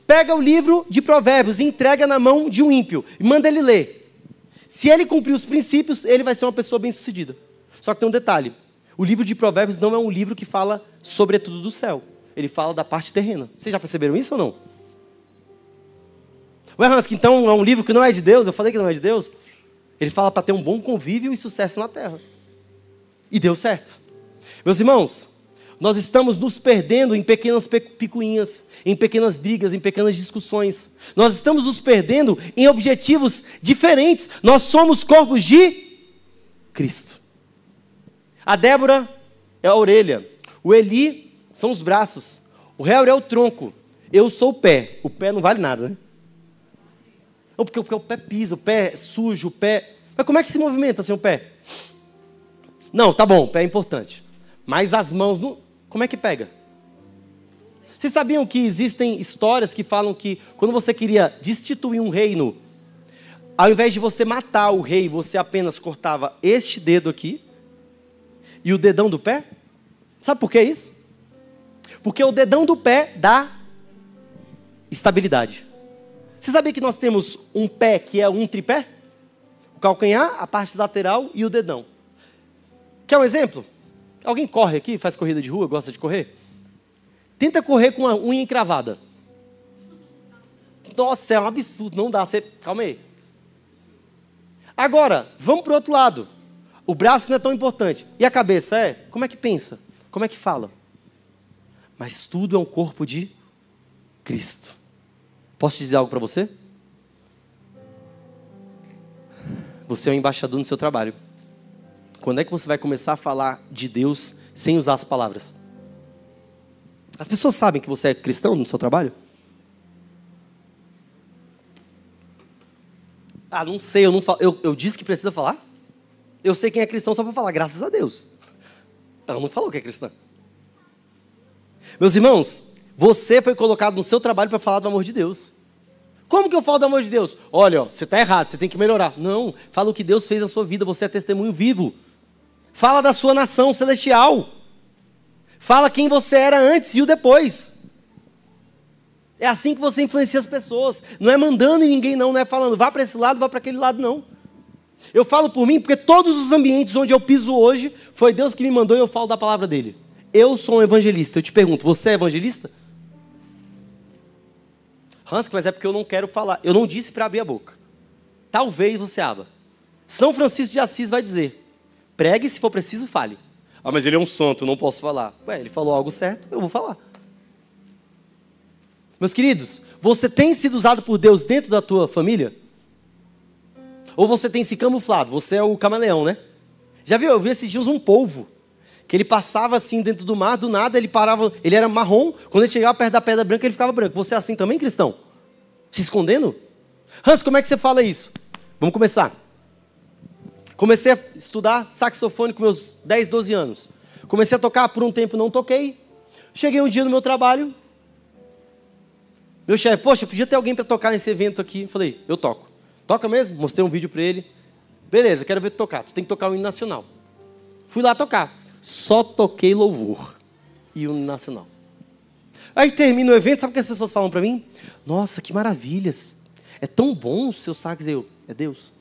Pega o livro de Provérbios e entrega na mão de um ímpio. E manda ele ler. Se ele cumprir os princípios, ele vai ser uma pessoa bem-sucedida. Só que tem um detalhe. O livro de Provérbios não é um livro que fala sobretudo do céu. Ele fala da parte terrena. Vocês já perceberam isso ou não? Ué, Hansky, então é um livro que não é de Deus? Eu falei que não é de Deus? Ele fala para ter um bom convívio e sucesso na terra. E deu certo. Meus irmãos, nós estamos nos perdendo em pequenas picuinhas, em pequenas brigas, em pequenas discussões. Nós estamos nos perdendo em objetivos diferentes. Nós somos corpos de Cristo. A Débora é a orelha. O Eli são os braços. O Harry é o tronco. Eu sou o pé. O pé não vale nada, né? Ou porque o pé pisa, o pé é sujo, o pé... Mas como é que se movimenta assim o pé? Não, tá bom, o pé é importante. Mas as mãos, não... como é que pega? Vocês sabiam que existem histórias que falam que quando você queria destituir um reino, ao invés de você matar o rei, você apenas cortava este dedo aqui e o dedão do pé? Sabe por que isso? Porque o dedão do pé dá estabilidade. Você sabia que nós temos um pé que é um tripé? O calcanhar, a parte lateral e o dedão. Quer um exemplo? Alguém corre aqui, faz corrida de rua, gosta de correr? Tenta correr com a unha encravada. Nossa, é um absurdo, não dá. Calma aí. Agora, vamos para o outro lado. O braço não é tão importante. E a cabeça é? Como é que pensa? Como é que fala? Mas tudo é um corpo de Cristo. Posso te dizer algo para você? Você é um embaixador no seu trabalho. Quando é que você vai começar a falar de Deus sem usar as palavras? As pessoas sabem que você é cristão no seu trabalho? Ah, não sei, eu não falo. Eu disse que precisa falar? Eu sei quem é cristão só para falar, graças a Deus. Ela não falou que é cristã. Meus irmãos, você foi colocado no seu trabalho para falar do amor de Deus. Como que eu falo do amor de Deus? Olha, você está errado, você tem que melhorar. Não, fala o que Deus fez na sua vida, você é testemunho vivo. Fala da sua nação celestial. Fala quem você era antes e o depois. É assim que você influencia as pessoas. Não é mandando em ninguém não é falando, vá para esse lado, vá para aquele lado, não. Eu falo por mim porque todos os ambientes onde eu piso hoje, foi Deus que me mandou e eu falo da palavra dele. Eu sou um evangelista. Eu te pergunto, você é evangelista? Hans, mas é porque eu não quero falar. Eu não disse para abrir a boca. Talvez você abra. São Francisco de Assis vai dizer, pregue, se for preciso, fale. Ah, mas ele é um santo, eu não posso falar. Ué, ele falou algo certo, eu vou falar. Meus queridos, você tem sido usado por Deus dentro da tua família? Ou você tem se camuflado? Você é o camaleão, né? Já viu? Eu vi esses dias um polvo, que ele passava assim dentro do mar, do nada ele parava, ele era marrom, quando ele chegava perto da pedra branca, ele ficava branco. Você é assim também, cristão? Se escondendo? Hans, como é que você fala isso? Vamos começar. Comecei a estudar saxofone com meus 10, 12 anos. Comecei a tocar, por um tempo não toquei. Cheguei um dia no meu trabalho. Meu chefe, poxa, podia ter alguém para tocar nesse evento aqui. Falei, eu toco. Toca mesmo? Mostrei um vídeo para ele. Beleza, quero ver tu tocar. Tu tem que tocar o hino nacional. Fui lá tocar. Só toquei louvor e o hino nacional. Aí termina o evento, sabe o que as pessoas falam para mim? Nossa, que maravilhas. É tão bom o seu sax. É Deus.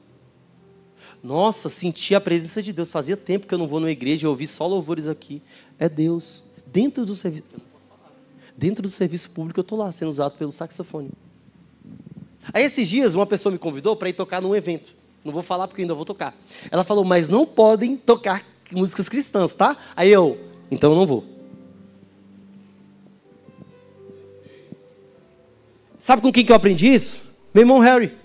Nossa, senti a presença de Deus. Fazia tempo que eu não vou numa igreja e ouvi só louvores aqui. É Deus. Dentro do serviço. Eu não posso falar. Dentro do serviço público eu estou lá, sendo usado pelo saxofone. Aí esses dias uma pessoa me convidou para ir tocar num evento. Não vou falar porque eu ainda vou tocar. Ela falou, mas não podem tocar músicas cristãs, tá? Aí então eu não vou. Sabe com quem que eu aprendi isso? Meu irmão Harry.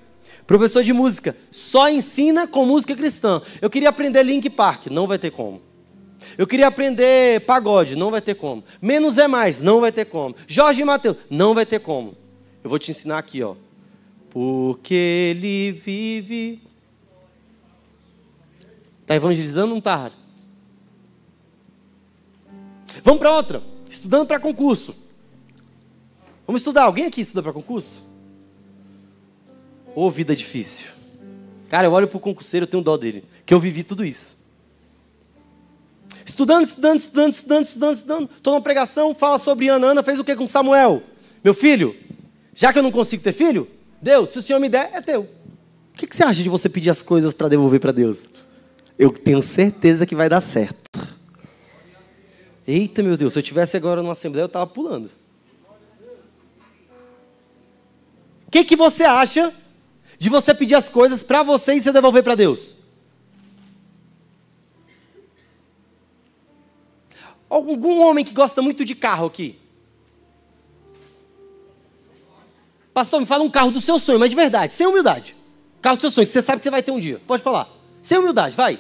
Professor de música, só ensina com música cristã. Eu queria aprender Linkin Park, não vai ter como. Eu queria aprender pagode, não vai ter como. Menos é mais, não vai ter como. Jorge e Mateus, não vai ter como. Eu vou te ensinar aqui, ó. Porque ele vive... Está evangelizando ou não está? Vamos para outra. Estudando para concurso. Vamos estudar. Alguém aqui estuda para concurso? Ô, vida difícil. Cara, eu olho para o concurseiro, eu tenho dó dele. Que eu vivi tudo isso. Estudando. Estou numa pregação, fala sobre Ana. Ana fez o que com Samuel? Meu filho, já que eu não consigo ter filho, Deus, se o Senhor me der, é teu. O que você acha de você pedir as coisas para devolver para Deus? Eu tenho certeza que vai dar certo. Eita, meu Deus, se eu estivesse agora numa assembleia, eu estava pulando. O que você acha de você pedir as coisas para você e você devolver para Deus? Algum homem que gosta muito de carro aqui? Pastor, me fala um carro do seu sonho, mas de verdade, sem humildade. Carro do seu sonho, que você sabe que você vai ter um dia. Pode falar. Sem humildade, vai.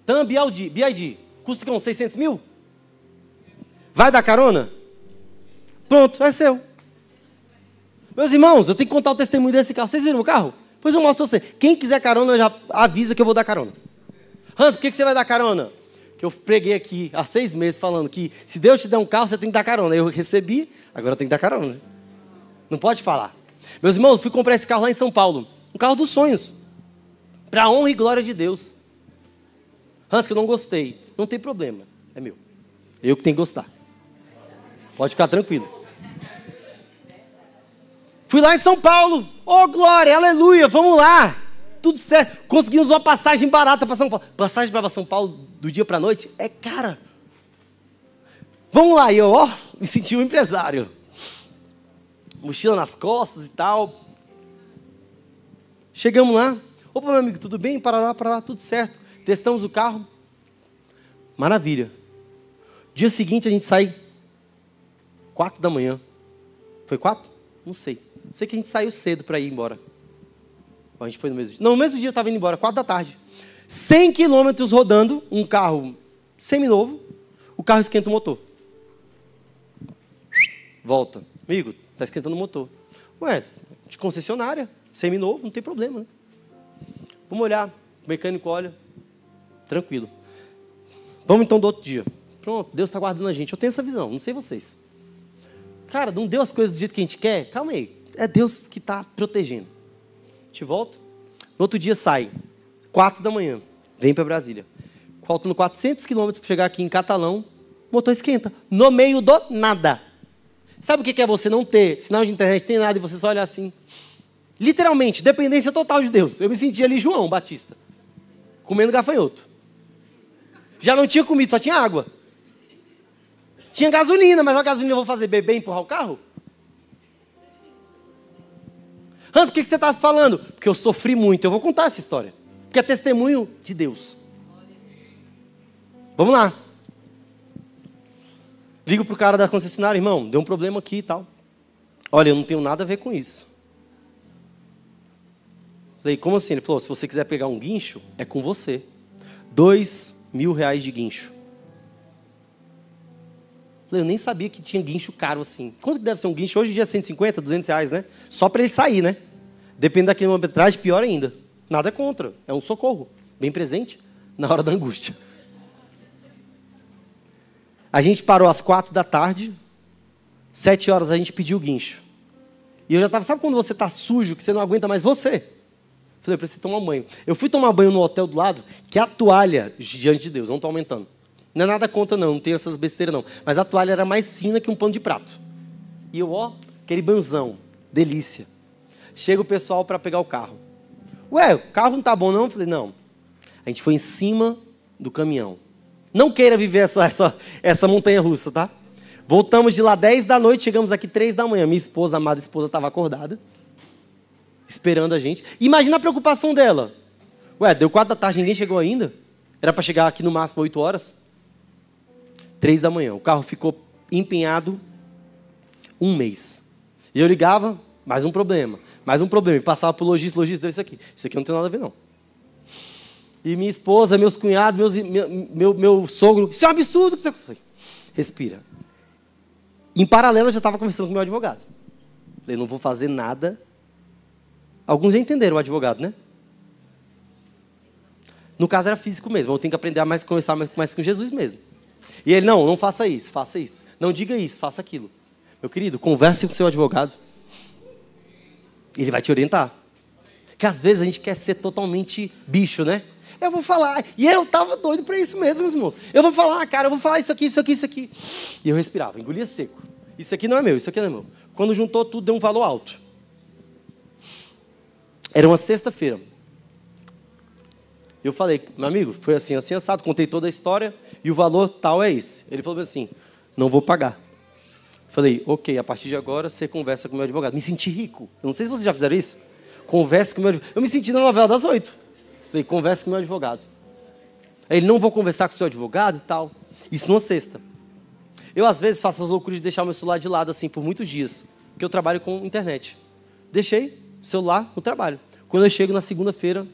TAM, BID. Custa uns 600 mil? Vai dar carona? Pronto, é seu. Meus irmãos, eu tenho que contar o testemunho desse carro. Vocês viram o carro? Pois eu mostro pra você. Quem quiser carona, já avisa que eu vou dar carona. Hans, por que você vai dar carona? Que eu preguei aqui há 6 meses falando que se Deus te der um carro, você tem que dar carona. Eu recebi, agora eu tenho que dar carona. Não pode falar. Meus irmãos, eu fui comprar esse carro lá em São Paulo. Um carro dos sonhos. Para a honra e glória de Deus. Hans, que eu não gostei. Não tem problema. É meu. Eu que tenho que gostar. Pode ficar tranquilo. Fui lá em São Paulo. Oh, glória, aleluia, vamos lá. Tudo certo. Conseguimos uma passagem barata para São Paulo. Passagem para São Paulo do dia para a noite é cara. Vamos lá. E eu, me senti um empresário. Mochila nas costas e tal. Chegamos lá. Opa, meu amigo, tudo bem? Para lá, tudo certo. Testamos o carro. Maravilha. Dia seguinte a gente sai 4 da manhã. Foi 4? Não sei. Sei que a gente saiu cedo para ir embora. A gente foi no mesmo dia. Não, no mesmo dia eu estava indo embora, 4 da tarde. 100 quilômetros rodando, um carro seminovo, o carro esquenta o motor. Volta. Amigo, está esquentando o motor. Ué, de concessionária, seminovo, não tem problema, né? Vamos olhar. O mecânico olha. Tranquilo. Vamos então do outro dia. Pronto, Deus está guardando a gente. Eu tenho essa visão, não sei vocês. Cara, não deu as coisas do jeito que a gente quer? Calma aí. É Deus que está protegendo. A gente volta. No outro dia sai. 4 da manhã. Vem para Brasília. Faltando 400 quilômetros para chegar aqui em Catalão. O motor esquenta. No meio do nada. Sabe o que é você não ter sinal de internet, tem nada, e você só olhar assim? Literalmente, dependência total de Deus. Eu me senti ali João Batista. Comendo gafanhoto. Já não tinha comida, só tinha água. Tinha gasolina, mas a gasolina eu vou fazer beber e empurrar o carro? Hans, por que você está falando? Porque eu sofri muito, eu vou contar essa história. Porque é testemunho de Deus. Vamos lá. Ligo para o cara da concessionária, irmão, deu um problema aqui e tal. Olha, eu não tenho nada a ver com isso. Falei, como assim? Ele falou, se você quiser pegar um guincho, é com você. R$2.000 de guincho. Falei, eu nem sabia que tinha guincho caro assim. Quanto que deve ser um guincho? Hoje em dia é 150, R$200, né? Só para ele sair, né? Depende da quilometragem, pior ainda. Nada contra, é um socorro. Bem presente na hora da angústia. A gente parou às 4 da tarde, 7 horas a gente pediu o guincho. E eu já estava, sabe quando você está sujo, que você não aguenta mais você? Falei, eu preciso tomar banho. Eu fui tomar banho no hotel do lado, que a toalha, diante de Deus, não está aumentando. Não é nada contra não tem essas besteiras não. Mas a toalha era mais fina que um pano de prato. E eu, aquele banhozão, delícia. Chega o pessoal para pegar o carro. Ué, o carro não tá bom não? Eu falei, não. A gente foi em cima do caminhão. Não queira viver essa montanha-russa, tá? Voltamos de lá 10 da noite, chegamos aqui 3 da manhã. Minha esposa, amada esposa, estava acordada, esperando a gente. Imagina a preocupação dela. Ué, deu 4 da tarde, ninguém chegou ainda? Era para chegar aqui no máximo 8 horas. 3 da manhã. O carro ficou empenhado 1 mês. E eu ligava, mais um problema. E passava para o lojista, deu isso aqui. Isso aqui não tem nada a ver, não. E minha esposa, meus cunhados, meu sogro, isso é um absurdo. Eu falei, respira. Em paralelo, eu já estava conversando com o meu advogado. Falei, não vou fazer nada. Alguns já entenderam o advogado, né? No caso, era físico mesmo. Eu tenho que aprender a conversar mais com Jesus mesmo. E ele, não faça isso, faça isso. Não diga isso, faça aquilo. Meu querido, converse com o seu advogado. Ele vai te orientar. Porque às vezes a gente quer ser totalmente bicho, né? Eu vou falar. E eu estava doido para isso mesmo, meus irmãos. Eu vou falar, cara, eu vou falar isso aqui, isso aqui, isso aqui. E eu respirava, engolia seco. Isso aqui não é meu, isso aqui não é meu. Quando juntou tudo, deu um valor alto. Era uma sexta-feira. Eu falei, meu amigo, foi assim, assim, assado. Contei toda a história e o valor tal é esse. Ele falou assim, não vou pagar. Falei, ok, a partir de agora você conversa com o meu advogado. Me senti rico. Eu não sei se vocês já fizeram isso. Converse com o meu advogado. Eu me senti na novela das 8. Falei, converse com o meu advogado. Aí ele, não vou conversar com o seu advogado e tal. Isso numa sexta. Eu, às vezes, faço as loucuras de deixar o meu celular de lado, assim, por muitos dias. Porque eu trabalho com internet. Deixei o celular no trabalho. Quando eu chego na segunda-feira,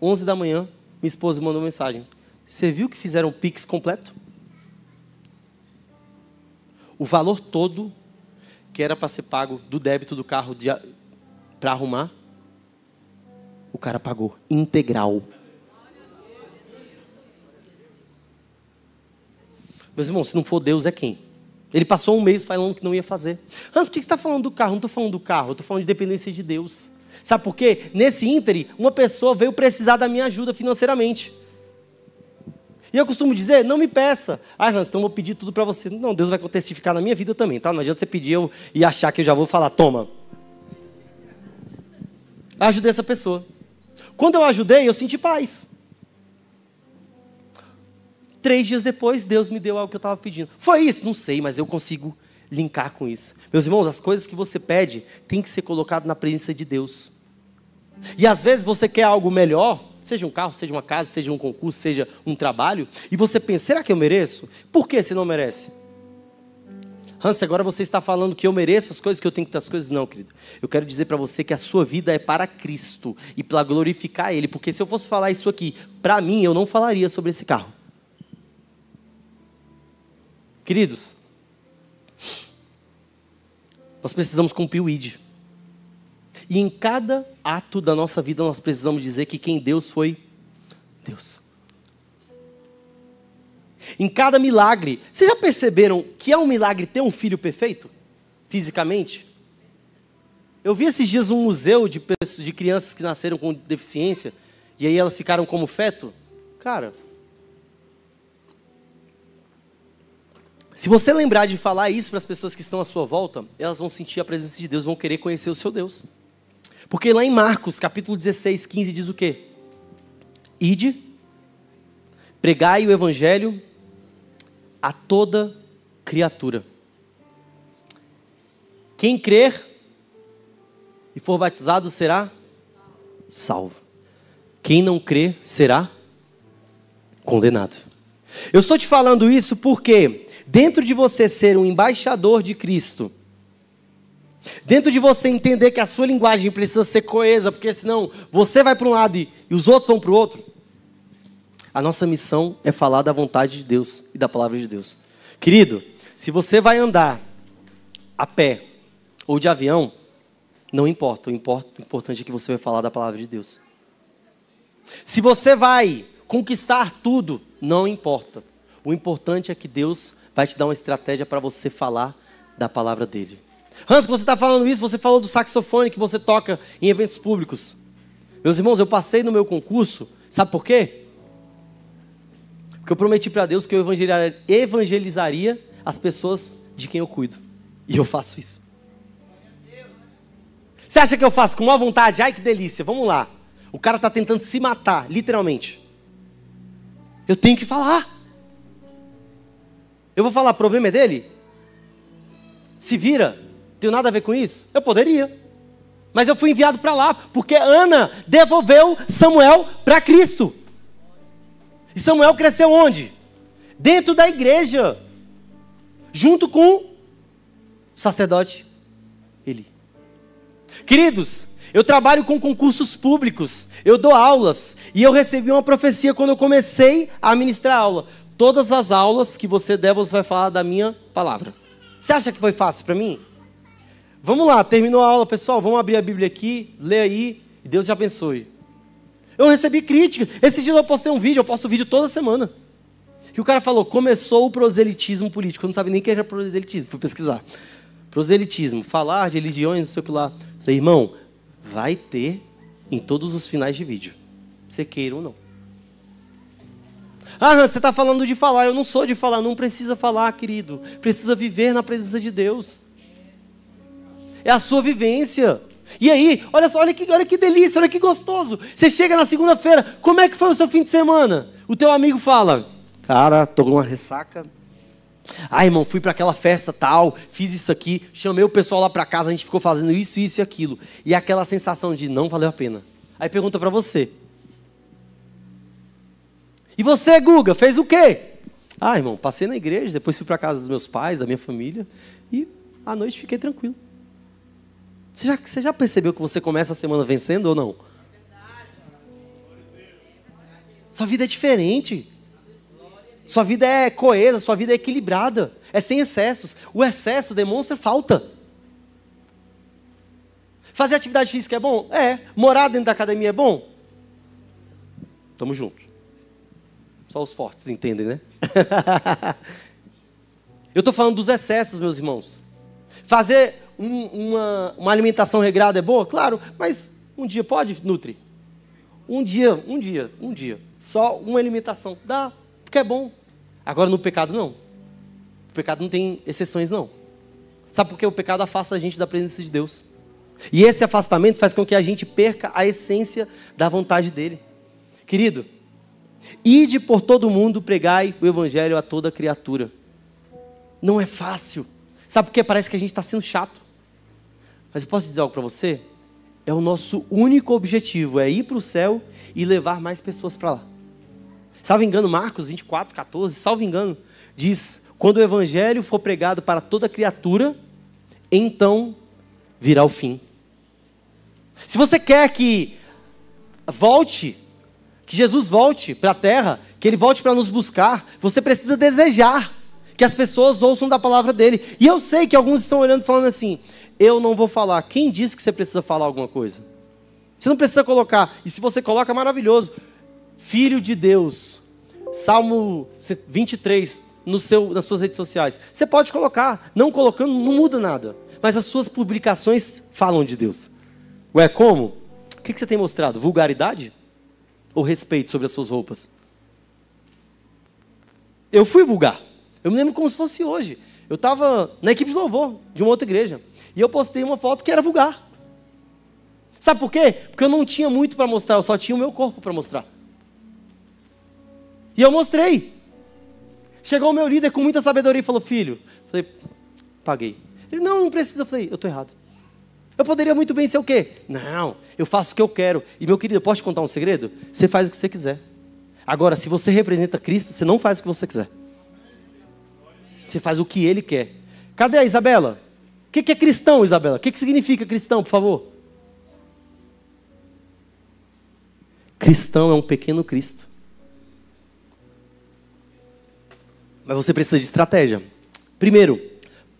11 da manhã, minha esposa mandou uma mensagem. Você viu que fizeram um Pix completo? O valor todo que era para ser pago do débito do carro para arrumar, o cara pagou integral. Meus irmãos, se não for Deus, é quem? Ele passou um mês falando que não ia fazer. Hans, por que você está falando do carro? Não estou falando do carro, eu estou falando de dependência de Deus. Sabe por quê? Nesse ínterim, uma pessoa veio precisar da minha ajuda financeiramente. E eu costumo dizer, não me peça. Hans, então eu vou pedir tudo para você. Não, Deus vai testificar na minha vida também, tá? Não adianta você pedir e achar que eu já vou falar, toma. Eu ajudei essa pessoa. Quando eu ajudei, eu senti paz. 3 dias depois, Deus me deu algo que eu estava pedindo. Foi isso? Não sei, mas eu consigo linkar com isso. Meus irmãos, as coisas que você pede tem que ser colocado na presença de Deus. E às vezes você quer algo melhor, seja um carro, seja uma casa, seja um concurso, seja um trabalho, e você pensa, será que eu mereço? Por que você não merece? Hans, agora você está falando que eu mereço as coisas, que eu tenho que ter as coisas. Não, querido. Eu quero dizer para você que a sua vida é para Cristo e para glorificar Ele. Porque se eu fosse falar isso aqui, para mim, eu não falaria sobre esse carro. Queridos, nós precisamos cumprir o ID. E em cada ato da nossa vida, nós precisamos dizer que quem Deus foi, Deus. Em cada milagre, vocês já perceberam que é um milagre ter um filho perfeito? Fisicamente? Eu vi esses dias um museu de crianças que nasceram com deficiência, e aí elas ficaram como feto. Cara, se você lembrar de falar isso para as pessoas que estão à sua volta, elas vão sentir a presença de Deus, vão querer conhecer o seu Deus. Porque lá em Marcos, capítulo 16, 15, diz o quê? Ide, pregai o evangelho a toda criatura. Quem crer e for batizado será salvo. Quem não crer será condenado. Eu estou te falando isso porque dentro de você ser um embaixador de Cristo, dentro de você entender que a sua linguagem precisa ser coesa, porque senão você vai para um lado e os outros vão para o outro, a nossa missão é falar da vontade de Deus e da palavra de Deus. Querido, se você vai andar a pé ou de avião, não importa. O importante é que você vai falar da palavra de Deus. Se você vai conquistar tudo, não importa. O importante é que Deus vai te dar uma estratégia para você falar da palavra dele. Hans, você está falando isso, você falou do saxofone que você toca em eventos públicos. Meus irmãos, eu passei no meu concurso, sabe por quê? Porque eu prometi para Deus que eu evangelizaria as pessoas de quem eu cuido. E eu faço isso. Você acha que eu faço com má vontade? Ai, que delícia, vamos lá. O cara está tentando se matar, literalmente. Eu tenho que falar. Eu vou falar, o problema é dele? Se vira, tenho nada a ver com isso? Eu poderia. Mas eu fui enviado para lá, porque Ana devolveu Samuel para Cristo. E Samuel cresceu onde? Dentro da igreja. Junto com o sacerdote Eli. Queridos, eu trabalho com concursos públicos. Eu dou aulas. E eu recebi uma profecia quando eu comecei a ministrar aula. Todas as aulas que você der, você vai falar da minha palavra. Você acha que foi fácil para mim? Vamos lá, terminou a aula, pessoal. Vamos abrir a Bíblia aqui, lê aí, e Deus te abençoe. Eu recebi crítica. Esse dia eu postei um vídeo, eu posto vídeo toda semana. Que o cara falou, começou o proselitismo político. Eu não sabia nem o que era proselitismo, fui pesquisar. Proselitismo, falar de religiões, não sei o que lá. Falei, irmão, vai ter em todos os finais de vídeo. Você queira ou não. Ah, você está falando de falar. Eu não sou de falar, não precisa falar, querido. Precisa viver na presença de Deus. É a sua vivência. E aí, olha só, olha que delícia, olha que gostoso. Você chega na segunda-feira, como é que foi o seu fim de semana? O teu amigo fala, cara, tô com uma ressaca. Ah, irmão, fui para aquela festa tal, fiz isso aqui, chamei o pessoal lá para casa, a gente ficou fazendo isso, isso e aquilo. E aquela sensação de não valeu a pena. Aí pergunta para você. E você, Guga, fez o quê? Ah, irmão, passei na igreja, depois fui para casa dos meus pais, da minha família, e à noite fiquei tranquilo. Você já percebeu que você começa a semana vencendo ou não? Sua vida é diferente. Sua vida é coesa, sua vida é equilibrada. É sem excessos. O excesso demonstra falta. Fazer atividade física é bom? É. Morar dentro da academia é bom? Tamo junto. Só os fortes entendem, né? Eu estou falando dos excessos, meus irmãos. Fazer uma alimentação regrada é boa? Claro, mas um dia pode, Nutri? Um dia. Só uma alimentação. Dá, porque é bom. Agora no pecado não. O pecado não tem exceções não. Sabe por quê? O pecado afasta a gente da presença de Deus. E esse afastamento faz com que a gente perca a essência da vontade dele. Querido, ide por todo mundo, pregai o evangelho a toda criatura. Não é fácil. Sabe por quê? Parece que a gente está sendo chato. Mas eu posso dizer algo para você? É o nosso único objetivo, é ir para o céu e levar mais pessoas para lá. Salvo engano, Marcos 24:14, salvo engano, diz: quando o evangelho for pregado para toda criatura, então virá o fim. Se você quer que Jesus volte para a terra, que Ele volte para nos buscar, você precisa desejar que as pessoas ouçam da palavra dEle. E eu sei que alguns estão olhando e falando assim: eu não vou falar. Quem disse que você precisa falar alguma coisa? Você não precisa colocar. E se você coloca, é maravilhoso. Filho de Deus, Salmo 23, nas suas redes sociais. Você pode colocar. Não colocando, não muda nada. Mas as suas publicações falam de Deus. Ué, como? O que você tem mostrado? Vulgaridade? Ou respeito sobre as suas roupas? Eu fui vulgar. Eu me lembro como se fosse hoje. Eu estava na equipe de louvor de uma outra igreja. E eu postei uma foto que era vulgar. Sabe por quê? Porque eu não tinha muito para mostrar, eu só tinha o meu corpo para mostrar. E eu mostrei. Chegou o meu líder com muita sabedoria e falou: filho, falei, paguei. Ele: não precisa. Eu falei: eu estou errado. Eu poderia muito bem ser o quê? Não, eu faço o que eu quero. E meu querido, eu posso te contar um segredo? Você faz o que você quiser. Agora, se você representa Cristo, você não faz o que você quiser. Você faz o que Ele quer. Cadê a Isabela? O que é cristão, Isabela? O que significa cristão, por favor? Cristão é um pequeno Cristo. Mas você precisa de estratégia. Primeiro,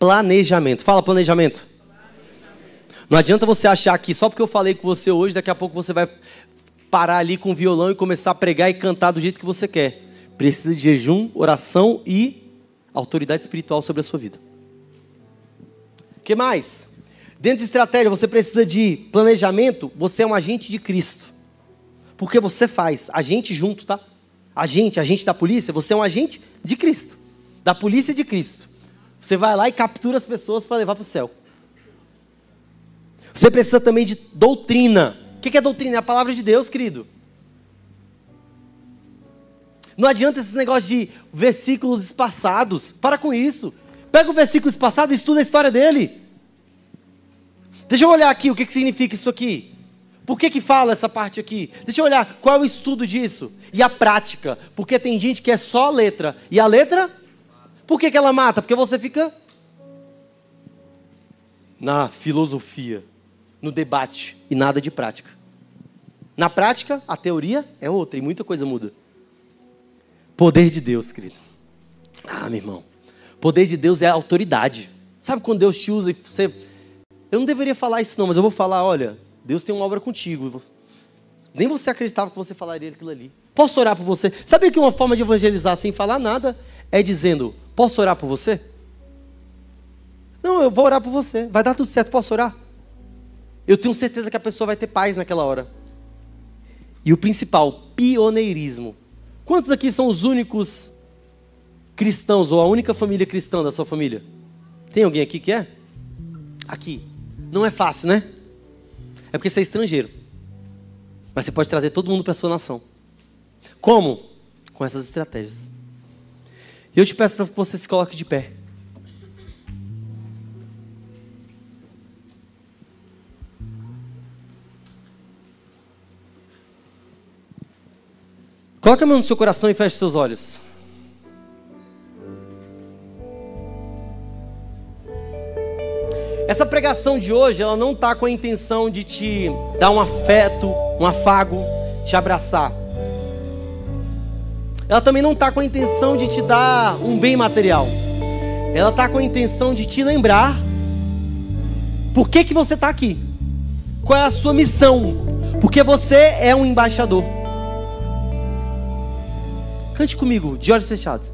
planejamento. Fala planejamento. Não adianta você achar que só porque eu falei com você hoje, daqui a pouco você vai parar ali com o violão e começar a pregar e cantar do jeito que você quer. Precisa de jejum, oração e autoridade espiritual sobre a sua vida. O que mais? Dentro de estratégia, você precisa de planejamento. Você é um agente de Cristo. Porque você faz, agente junto, tá? Agente da polícia, você é um agente de Cristo. Da polícia de Cristo. Você vai lá e captura as pessoas para levar para o céu. Você precisa também de doutrina. O que é doutrina? É a palavra de Deus, querido. Não adianta esses negócios de versículos espaçados. Para com isso. Pega o versículo espaçado e estuda a história dele. Deixa eu olhar aqui o que significa isso aqui. Por que fala essa parte aqui? Deixa eu olhar qual é o estudo disso. E a prática. Porque tem gente que é só letra. E a letra? Por que ela mata? Porque você fica na filosofia, no debate e nada de prática. Na prática, a teoria é outra e muita coisa muda. Poder de Deus, querido. Ah, meu irmão. Poder de Deus é a autoridade. Sabe quando Deus te usa e você... Eu não deveria falar isso não, mas eu vou falar: olha, Deus tem uma obra contigo. Nem você acreditava que você falaria aquilo ali. Posso orar por você? Sabia que uma forma de evangelizar sem falar nada é dizendo: posso orar por você? Não, eu vou orar por você. Vai dar tudo certo, posso orar? Eu tenho certeza que a pessoa vai ter paz naquela hora. E o principal, pioneirismo. Quantos aqui são os únicos cristãos ou a única família cristã da sua família? Tem alguém aqui que é? Aqui. Não é fácil, né? É porque você é estrangeiro. Mas você pode trazer todo mundo para a sua nação. Como? Com essas estratégias. E eu te peço para que você se coloque de pé. Coloque a mão no seu coração e feche seus olhos. Essa pregação de hoje, ela não está com a intenção de te dar um afeto, um afago, te abraçar. Ela também não está com a intenção de te dar um bem material. Ela está com a intenção de te lembrar por que você está aqui. qual é a sua missão, porque você é um embaixador. Cante comigo, de olhos fechados.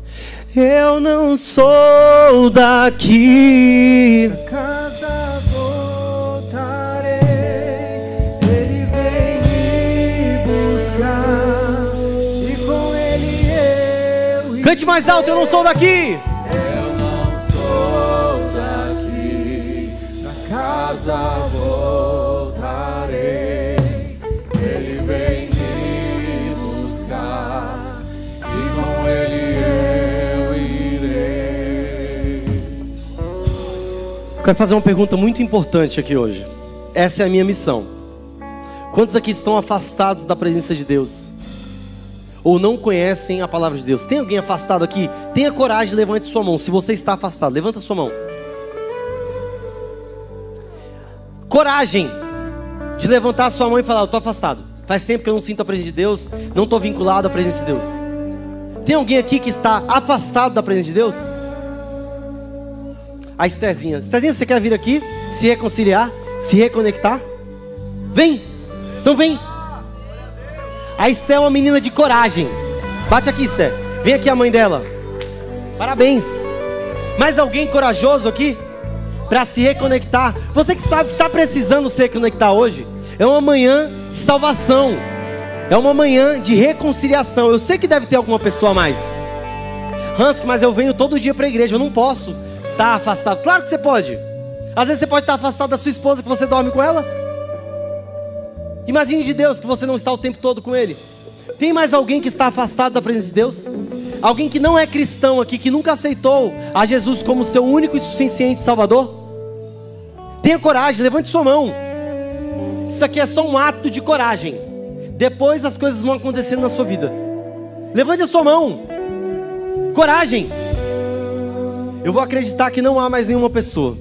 Eu não sou daqui, pra casa voltarei, Ele vem me buscar, e com Ele eu irei. Cante mais alto, eu não sou daqui. Eu não sou daqui, pra casa voltarei, Ele vem me buscar, e com Ele eu irei. Eu quero fazer uma pergunta muito importante aqui hoje. Essa é a minha missão. Quantos aqui estão afastados da presença de Deus? Ou não conhecem a palavra de Deus? Tem alguém afastado aqui? Tenha coragem, levante sua mão. Se você está afastado, levanta sua mão. Coragem de levantar sua mão e falar: eu estou afastado. Faz tempo que eu não sinto a presença de Deus, não estou vinculado à presença de Deus. Tem alguém aqui que está afastado da presença de Deus? A Estézinha. Estézinha, você quer vir aqui? Se reconciliar? Se reconectar? Vem! Então vem! A Esté é uma menina de coragem. Bate aqui, Esté. Vem aqui a mãe dela. Parabéns. Mais alguém corajoso aqui? Para se reconectar. Você que sabe que está precisando se reconectar hoje. É uma manhã de salvação. É uma manhã de reconciliação. Eu sei que deve ter alguma pessoa a mais. Hansky, mas eu venho todo dia para a igreja. Eu não posso estar afastado. Claro que você pode. Às vezes você pode estar afastado da sua esposa, que você dorme com ela. Imagine de Deus que você não está o tempo todo com Ele. Tem mais alguém que está afastado da presença de Deus? Alguém que não é cristão aqui, que nunca aceitou a Jesus como seu único e suficiente Salvador? Tenha coragem, levante sua mão. Isso aqui é só um ato de coragem. Depois as coisas vão acontecendo na sua vida. Levante a sua mão. Coragem. Eu vou acreditar que não há mais nenhuma pessoa.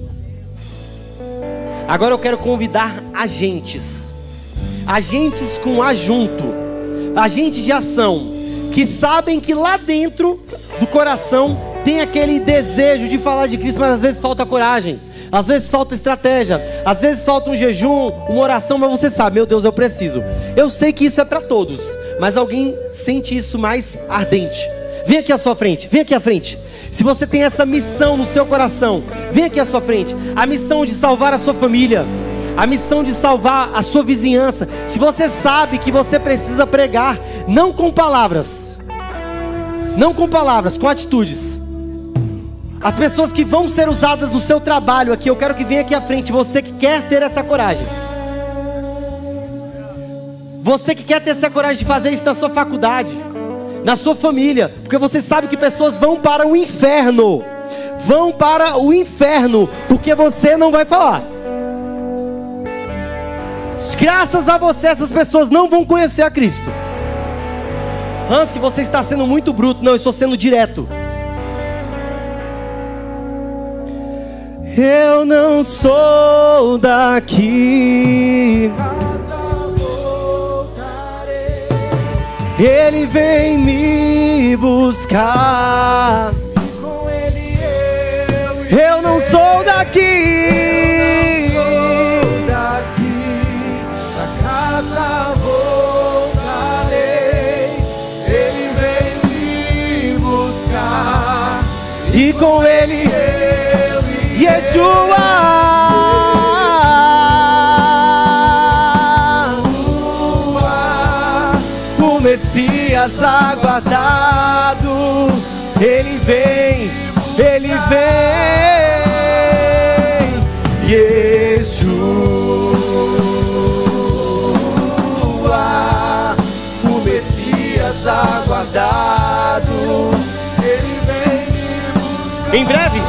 Agora eu quero convidar agentes. Agentes com ajunto, agentes de ação, que sabem que lá dentro do coração tem aquele desejo de falar de Cristo, mas às vezes falta coragem, às vezes falta estratégia, às vezes falta um jejum, uma oração, mas você sabe, meu Deus, eu preciso. Eu sei que isso é para todos, mas alguém sente isso mais ardente. Vem aqui à sua frente, vem aqui à frente. Se você tem essa missão no seu coração, vem aqui à sua frente. A missão de salvar a sua família, a missão de salvar a sua vizinhança. Se você sabe que você precisa pregar, não com palavras, não com palavras, com atitudes. As pessoas que vão ser usadas no seu trabalho aqui, eu quero que venha aqui à frente. Você que quer ter essa coragem, você que quer ter essa coragem de fazer isso na sua faculdade, na sua família, porque você sabe que pessoas vão para o inferno, porque você não vai falar. Graças a você, essas pessoas não vão conhecer a Cristo. Hansky, você está sendo muito bruto. Não, eu estou sendo direto. Eu não sou daqui, Ele vem me buscar, Com Ele eu não sou daqui. E com Ele, Yeshua, o Messias aguardado, Ele vem, Yeshua, o Messias aguardado. Em breve.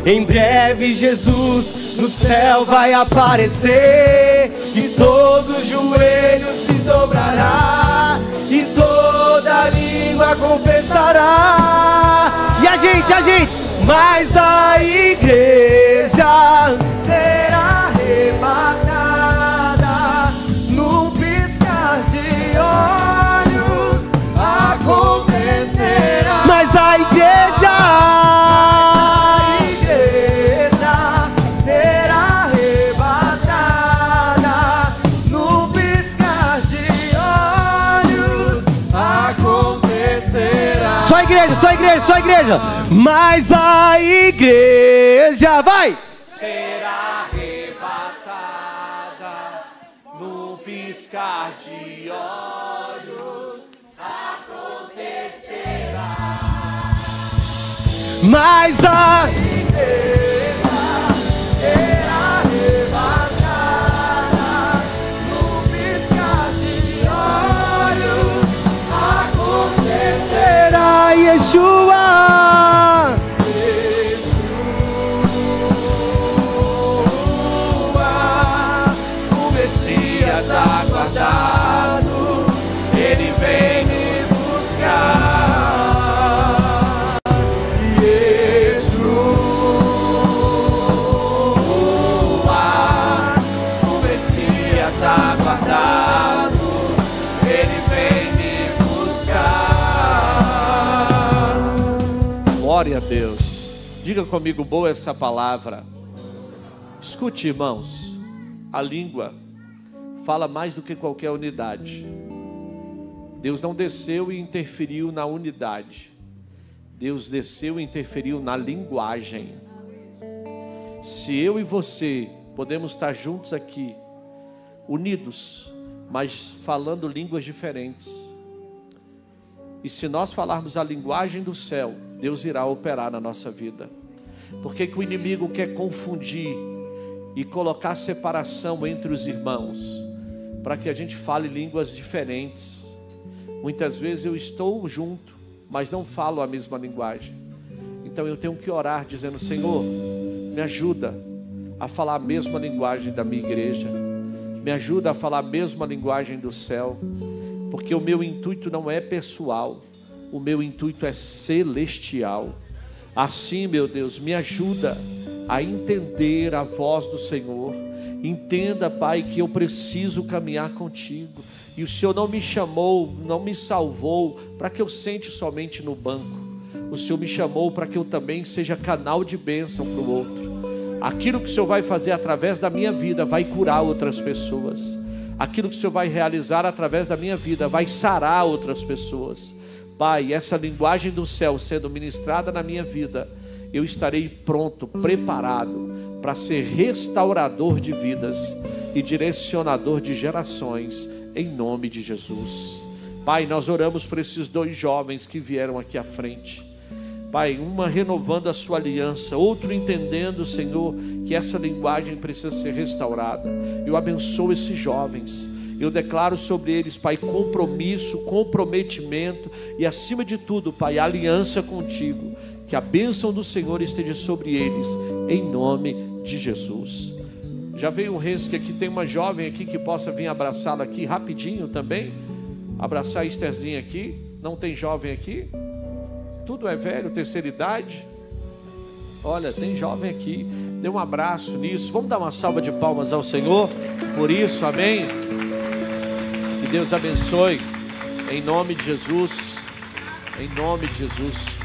Em breve Jesus no céu vai aparecer, e todo joelho se dobrará, e toda língua confessará. E a gente, mas a igreja será arrebatada no piscar de olhos. Acontecerá. Mas a igreja será igreja, só a igreja, só a igreja. Mas a igreja vai será arrebatada no piscar de olhos, acontecerá. Mas a será arrebatada no piscar de olhos, acontecerá. Yeshua, O Messias aguardado, ele vem me buscar. Yeshua, o Messias aguardado, ele vem me buscar. Glória a Deus. Diga comigo, boa essa palavra. Escute, irmãos, a língua fala mais do que qualquer unidade. Deus não desceu e interferiu na unidade. Deus desceu e interferiu na linguagem. Se eu e você podemos estar juntos aqui, unidos, mas falando línguas diferentes, e se nós falarmos a linguagem do céu, Deus irá operar na nossa vida. Por que o inimigo quer confundir e colocar separação entre os irmãos? Para que a gente fale línguas diferentes. Muitas vezes eu estou junto, mas não falo a mesma linguagem. Então eu tenho que orar dizendo: Senhor, me ajuda a falar a mesma linguagem da minha igreja, me ajuda a falar a mesma linguagem do céu, porque o meu intuito não é pessoal, o meu intuito é celestial. Assim, meu Deus, me ajuda a entender a voz do Senhor. Entenda, Pai, que eu preciso caminhar contigo, e o Senhor não me chamou, não me salvou para que eu sente somente no banco. O Senhor me chamou para que eu também seja canal de bênção para o outro. Aquilo que o Senhor vai fazer através da minha vida vai curar outras pessoas. Aquilo que o Senhor vai realizar através da minha vida vai sarar outras pessoas. Pai, essa linguagem do céu sendo ministrada na minha vida, eu estarei pronto, preparado para ser restaurador de vidas e direcionador de gerações, em nome de Jesus. Pai, nós oramos por esses dois jovens que vieram aqui à frente. Pai, uma renovando a sua aliança, outro entendendo, Senhor, que essa linguagem precisa ser restaurada. Eu abençoo esses jovens. Eu declaro sobre eles, Pai, compromisso, comprometimento e, acima de tudo, Pai, aliança contigo. Que a bênção do Senhor esteja sobre eles, em nome de Jesus. Já veio o Renske aqui, tem uma jovem aqui que possa vir abraçá-la aqui rapidinho também. Abraçar a Estherzinha aqui. Não tem jovem aqui? Tudo é velho, terceira idade. Olha, tem jovem aqui. Dê um abraço nisso. Vamos dar uma salva de palmas ao Senhor por isso, amém? Que Deus abençoe, em nome de Jesus, em nome de Jesus.